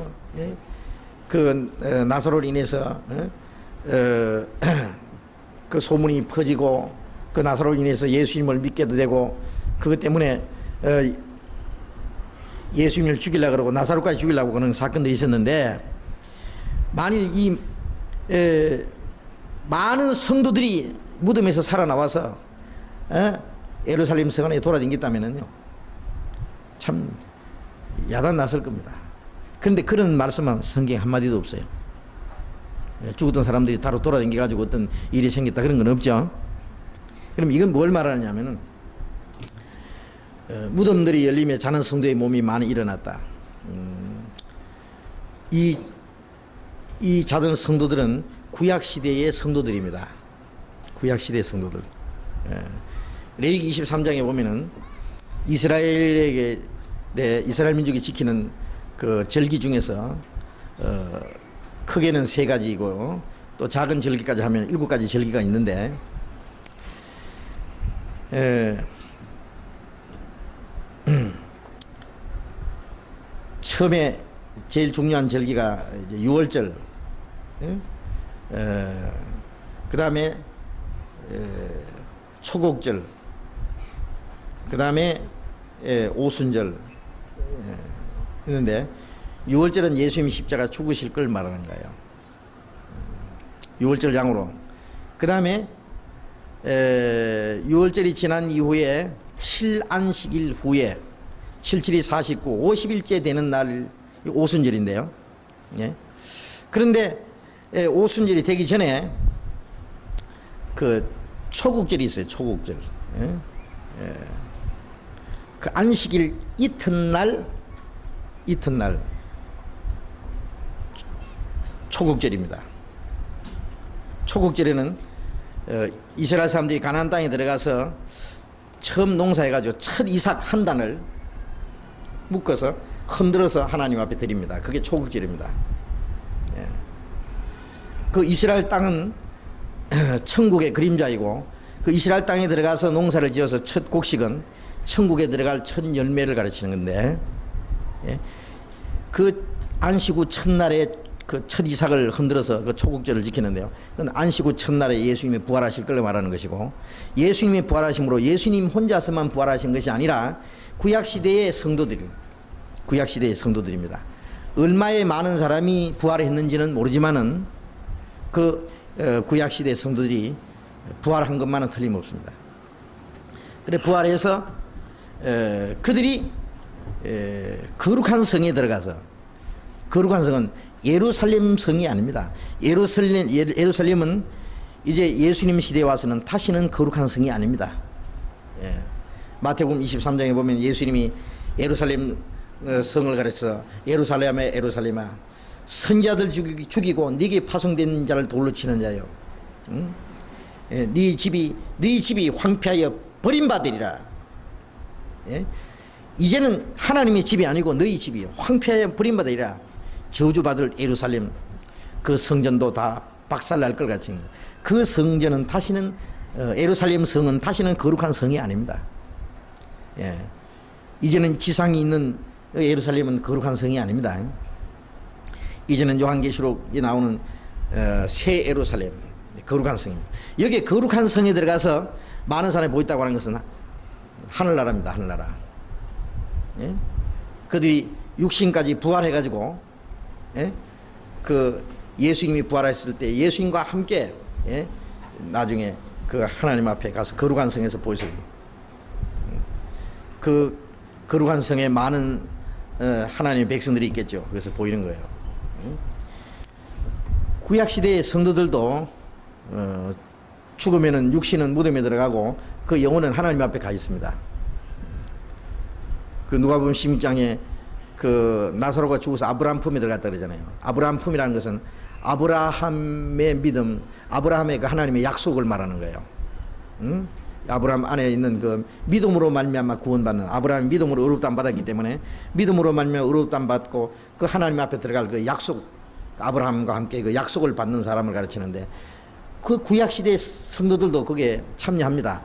그 나사로로 인해서 그 소문이 퍼지고 그 나사로로 인해서 예수님을 믿게도 되고 그것 때문에 예수님을 죽이려고 그러고 나사로까지 죽이려고 그러는 사건도 있었는데, 만일 이 많은 성도들이 무덤에서 살아나와서 예루살렘 성 안에 돌아다녔다면요 참 야단 났을 겁니다. 그런데 그런 말씀은 성경에 한마디도 없어요. 죽었던 사람들이 바로 돌아다녀가지고 어떤 일이 생겼다 그런 건 없죠. 그럼 이건 뭘 말하느냐면은 무덤들이 열리며 자는 성도의 몸이 많이 일어났다. 이 자던 성도들은 구약시대의 성도들입니다. 구약시대의 성도들. 레위기 23장에 보면은 이스라엘 민족이 지키는 그 절기 중에서 크게는 3가지이고 또 작은 절기까지 하면 7가지 절기가 있는데, 처음에 제일 중요한 절기가 이제 6월절, 그 다음에 초곡절, 그 다음에 오순절 있는데 6월절은 예수님이 십자가 죽으실 걸 말하는 거예요. 6월절 장으로. 그 다음에 6월절이 지난 이후에 7안식일 후에 77이 49, 50일째 되는 날 오순절인데요. 예. 그런데 오순절이 되기 전에 그 초국절이 있어요. 초국절. 예. 그 안식일 이튿날 초국절입니다. 초국절에는 이스라엘 사람들이 가나안 땅에 들어가서 처음 농사해가지고 첫 이삭 한 단을 묶어서 흔들어서 하나님 앞에 드립니다. 그게 초국절입니다. 예. 그 이스라엘 땅은 천국의 그림자이고 그 이스라엘 땅에 들어가서 농사를 지어서 첫 곡식은 천국에 들어갈 첫 열매를 가르치는 건데, 예. 그 안식 후 첫날에 그 첫 이삭을 흔들어서 그 초국절을 지키는데요. 그건 안식 후 첫날에 예수님이 부활하실 걸 말하는 것이고, 예수님이 부활하심으로 예수님 혼자서만 부활하신 것이 아니라 구약시대의 성도들, 구약시대의 성도들입니다. 얼마의 많은 사람이 부활했는지는 모르지만은 그 구약시대 성도들이 부활한 것만은 틀림없습니다. 그래 부활해서 그들이 거룩한 성에 들어가서, 거룩한 성은 예루살렘 성이 아닙니다. 예루살렘은 이제 예수님 시대에 와서는 다시는 거룩한 성이 아닙니다. 마태복음 23장에 보면 예수님이 예루살렘 성을 가르쳐 예루살렘에 예루살렘아 선지자들 죽이고 네게 파송된 자를 돌로 치는 자요, 네 집이 황폐하여 버림받으리라. 이제는 하나님의 집이 아니고 너희 집이 황폐하여 버림받으리라. 저주받을 예루살렘 그 성전도 다 박살날 것 같은 그 성전은 다시는 예루살렘 성은 다시는 거룩한 성이 아닙니다. 이제는 지상에 있는 예루살렘은 거룩한 성이 아닙니다. 이제는 요한계시록에 나오는 새 예루살렘, 거룩한 성입니다. 여기에 거룩한 성에 들어가서 많은 사람이 보였다고 하는 것은 하늘나라입니다. 하늘나라. 그들이 육신까지 부활해가지고 그 예수님이 부활했을 때 예수님과 함께 나중에 그 하나님 앞에 가서 거룩한 성에서 보이서 그 거룩한 성에 많은 하나님의 백성들이 있겠죠. 그래서 보이는 거예요. 구약시대의 성도들도 죽으면은 육신은 무덤에 들어가고 그 영혼은 하나님 앞에 가 있습니다. 그 누가복음 16장에 그 나사로가 죽어서 아브라함 품에 들어갔다 그러잖아요. 아브라함 품이라는 것은 아브라함의 믿음, 아브라함의 그 하나님의 약속을 말하는 거예요. 아브라함 안에 있는 그 믿음으로 말미암아 구원받는, 아브라함이 믿음으로 의롭다함 받았기 때문에 믿음으로 말미암아 의롭다함 받고 그 하나님 앞에 들어갈 그 약속, 아브라함과 함께 그 약속을 받는 사람을 가르치는데 그 구약시대 성도들도 거기에 참여합니다.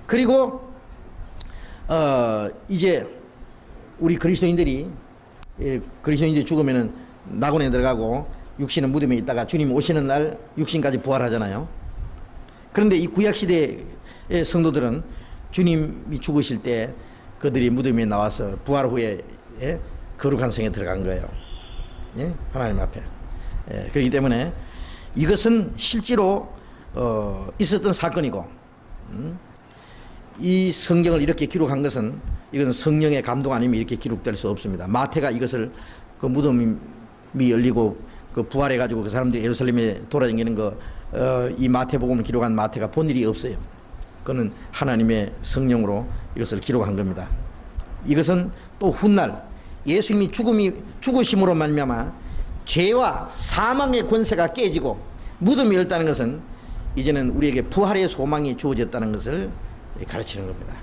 그리고 이제 우리 그리스도인들이 죽으면은 낙원에 들어가고 육신은 무덤에 있다가 주님 오시는 날 육신까지 부활하잖아요. 그런데 이 구약시대의 성도들은 주님이 죽으실 때 그들이 무덤에 나와서 부활 후에 거룩한 성에 들어간 거예요. 하나님 앞에. 그렇기 때문에 이것은 실제로 있었던 사건이고, 이 성경을 이렇게 기록한 것은 이것은 성령의 감동 아니면 이렇게 기록될 수 없습니다. 마태가 이것을 그 무덤이 열리고 그 부활해 가지고 그 사람들이 예루살렘에 돌아다니는 이 마태복음을 기록한 마태가 본 일이 없어요. 그는 하나님의 성령으로 이것을 기록한 겁니다. 이것은 또 훗날 예수님이 죽으심으로 말미암아 죄와 사망의 권세가 깨지고 무덤이 열다는 것은 이제는 우리에게 부활의 소망이 주어졌다는 것을 가르치는 겁니다.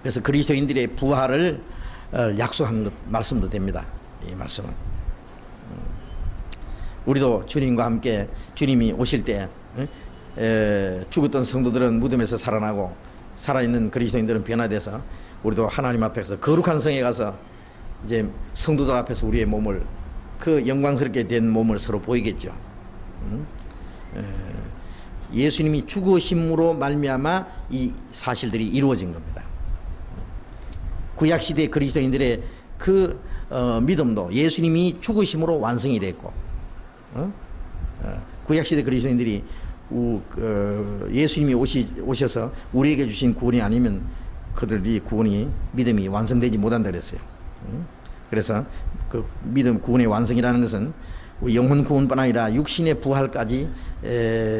그래서 그리스도인들의 부활을 약속한 것, 말씀도 됩니다. 이 말씀은 우리도 주님과 함께 주님이 오실 때 죽었던 성도들은 무덤에서 살아나고 살아있는 그리스도인들은 변화돼서 우리도 하나님 앞에서 거룩한 성에 가서 이제 성도들 앞에서 우리의 몸을, 그 영광스럽게 된 몸을 서로 보이겠죠. 예수님이 죽으심으로 말미암아 이 사실들이 이루어진 겁니다. 구약시대 그리스도인들의 그 믿음도 예수님이 죽으심으로 완성이 됐고, 구약시대 그리스도인들이 예수님이 오셔서 우리에게 주신 구원이 아니면 그들이 믿음이 완성되지 못한다 그랬어요. 그래서 그 믿음 구원의 완성이라는 것은 우리 영혼 구원뿐 아니라 육신의 부활까지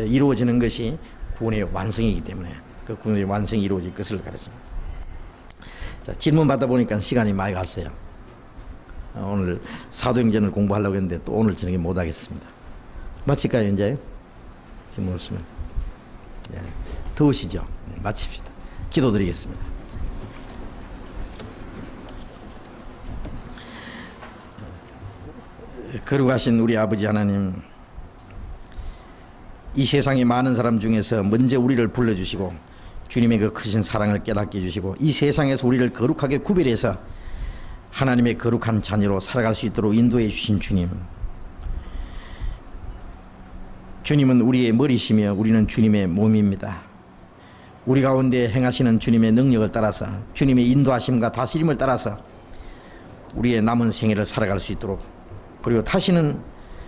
이루어지는 것이 구원의 완성이기 때문에 그 구원의 완성이 이루어질 것을 가르칩니다. 자, 질문 받다 보니까 시간이 많이 갔어요. 오늘 사도행전을 공부하려고 했는데 또 오늘 저녁에 못 하겠습니다. 마칠까요 이제? 지금 없으면 더우시죠? 마칩시다. 기도드리겠습니다. 거룩하신 우리 아버지 하나님, 이 세상의 많은 사람 중에서 먼저 우리를 불러주시고 주님의 그 크신 사랑을 깨닫게 해주시고 이 세상에서 우리를 거룩하게 구별해서 하나님의 거룩한 자녀로 살아갈 수 있도록 인도해 주신 주님, 주님은 우리의 머리시며 우리는 주님의 몸입니다. 우리 가운데 행하시는 주님의 능력을 따라서, 주님의 인도하심과 다스림을 따라서 우리의 남은 생애를 살아갈 수 있도록, 그리고 다시는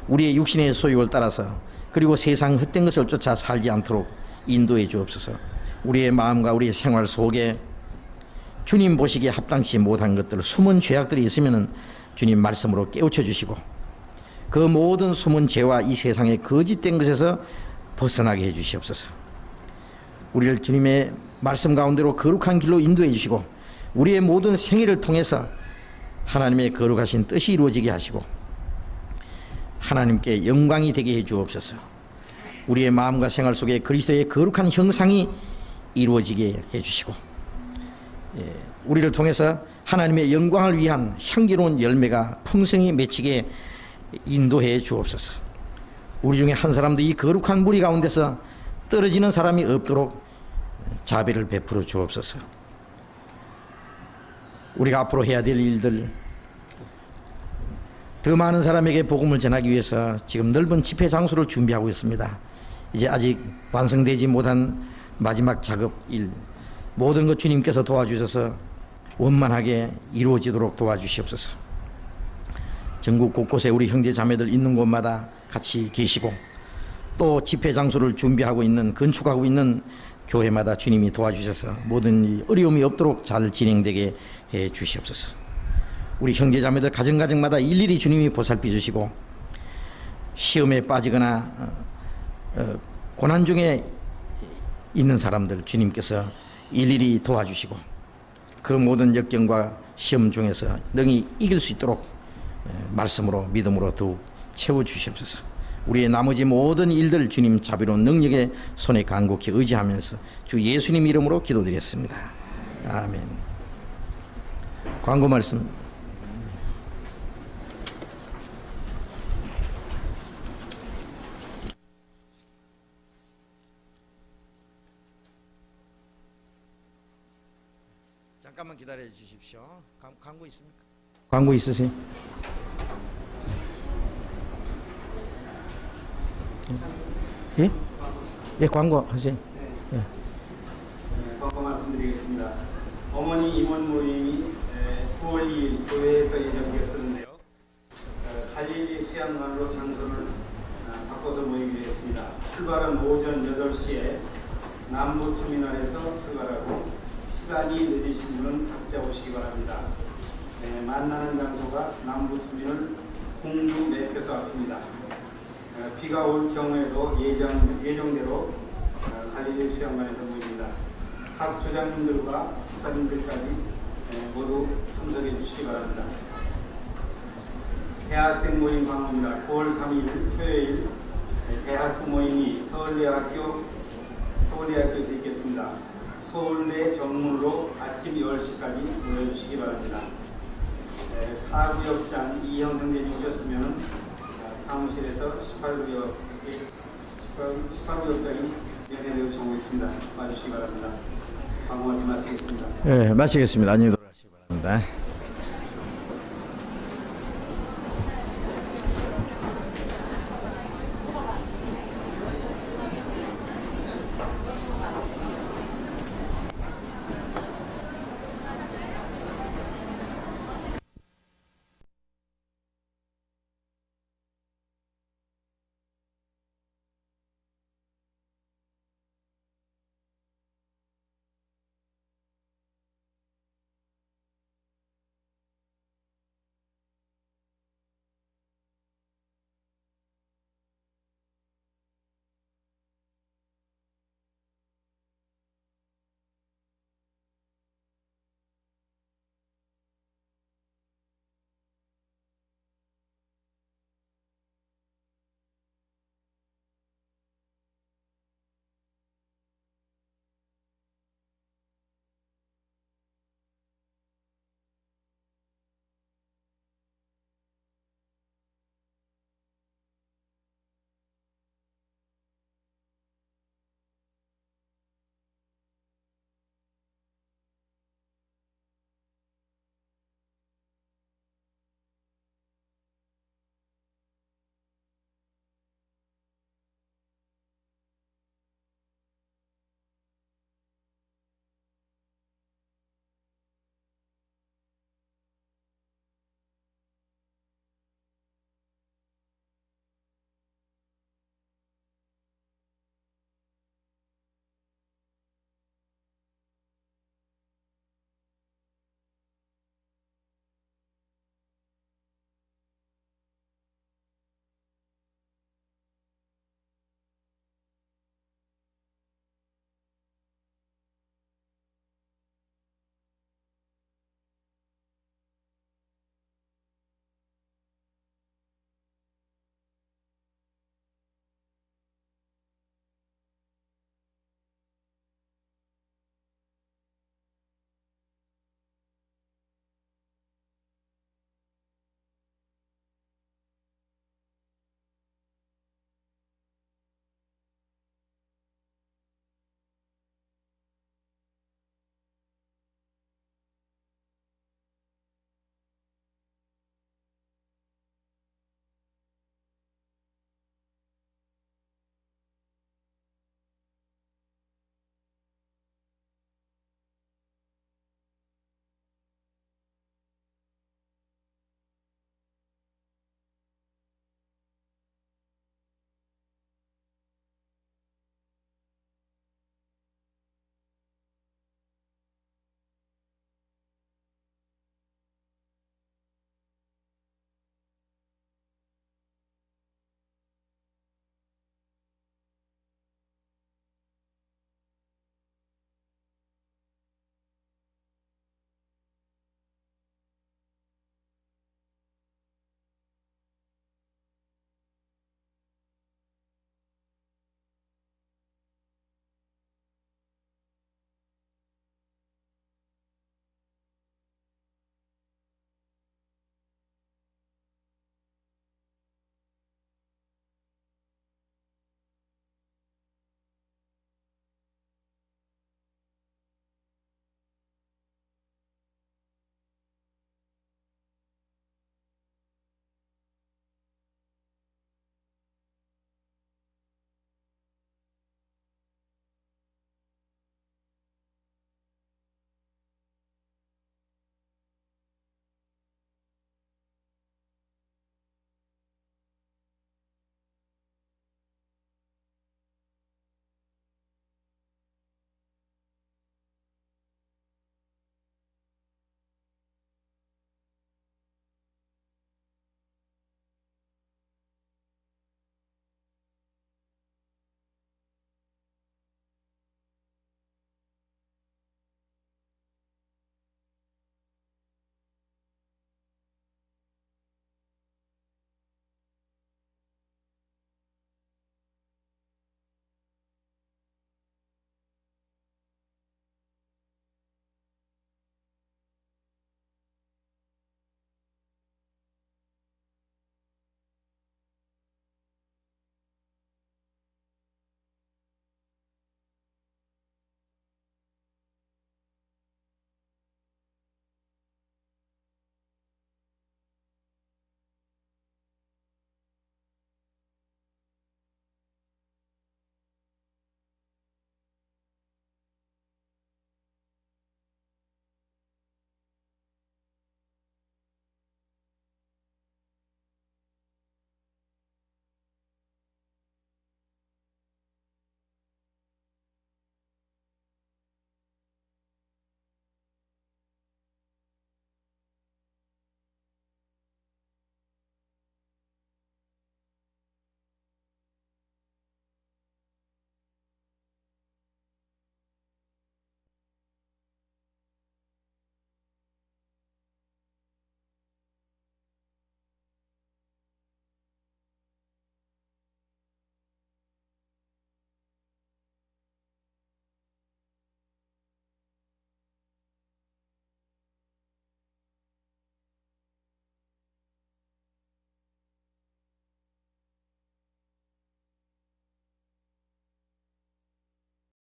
우리의 육신의 소욕을 따라서 그리고 세상 헛된 것을 쫓아 살지 않도록 인도해 주옵소서. 우리의 마음과 우리의 생활 속에 주님 보시기에 합당치 못한 것들, 숨은 죄악들이 있으면 주님 말씀으로 깨우쳐 주시고 그 모든 숨은 죄와 이 세상의 거짓된 것에서 벗어나게 해 주시옵소서. 우리를 주님의 말씀 가운데로 거룩한 길로 인도해 주시고 우리의 모든 생애를 통해서 하나님의 거룩하신 뜻이 이루어지게 하시고 하나님께 영광이 되게 해 주옵소서. 우리의 마음과 생활 속에 그리스도의 거룩한 형상이 이루어지게 해 주시고 우리를 통해서 하나님의 영광을 위한 향기로운 열매가 풍성히 맺히게 인도해 주옵소서. 우리 중에 한 사람도 이 거룩한 무리 가운데서 떨어지는 사람이 없도록 자비를 베풀어 주옵소서. 우리가 앞으로 해야 될 일들, 더 많은 사람에게 복음을 전하기 위해서 지금 넓은 집회 장소를 준비하고 있습니다. 이제 아직 완성되지 못한 마지막 작업 일, 모든 것 주님께서 도와주셔서 원만하게 이루어지도록 도와주시옵소서. 전국 곳곳에 우리 형제 자매들 있는 곳마다 같이 계시고 또 집회 장소를 준비하고 있는, 건축하고 있는 교회마다 주님이 도와주셔서 모든 어려움이 없도록 잘 진행되게 해 주시옵소서. 우리 형제 자매들 가정마다 일일이 주님이 보살펴 주시고 시험에 빠지거나 고난 중에 있는 사람들 주님께서 일일이 도와주시고 그 모든 역경과 시험 중에서 능히 이길 수 있도록 말씀으로 믿음으로 더욱 채워주시옵소서. 우리의 나머지 모든 일들 주님 자비로운 능력의 손에 간곡히 의지하면서 주 예수님 이름으로 기도드렸습니다. 아멘. 광고 말씀. 잠깐만 기다려 주십시오. 광고 있습니까? 광고 있으세요? 예? 예, 광고 하세요. 예. 광고 말씀드리겠습니다. 어머니 임원 모임이 9월 2일 교회에서 예정되었었는데요. 갈릴리 수양관으로 장소를 바꿔서 모이기로 했습니다. 출발은 오전 8시에 남부터미널에서 출발하고 시간이 늦으신 분은 각자 오시기 바랍니다. 만나는 장소가 남부터미널 공주 매표소 앞입니다. 비가 올 경우에도 예정대로 갈릴리 수양관에서 모입니다. 각 조장님들과 집사님들까지 모두 참석해 주시기 바랍니다. 대학생 모임 방문입니다. 9월 3일 토요일 대학부 모임이 서울대학교에서 있겠습니다. 서울대 정문으로 아침 10시까지 모여주시기 바랍니다. 사구역장 이형 형제님 오셨으면 사무실에서 18구역장이 연회되어 정하고 있습니다. 와주시기 바랍니다. 광고 말씀 마치겠습니다. 네, 마치겠습니다. 안녕히 돌아가시기 바랍니다.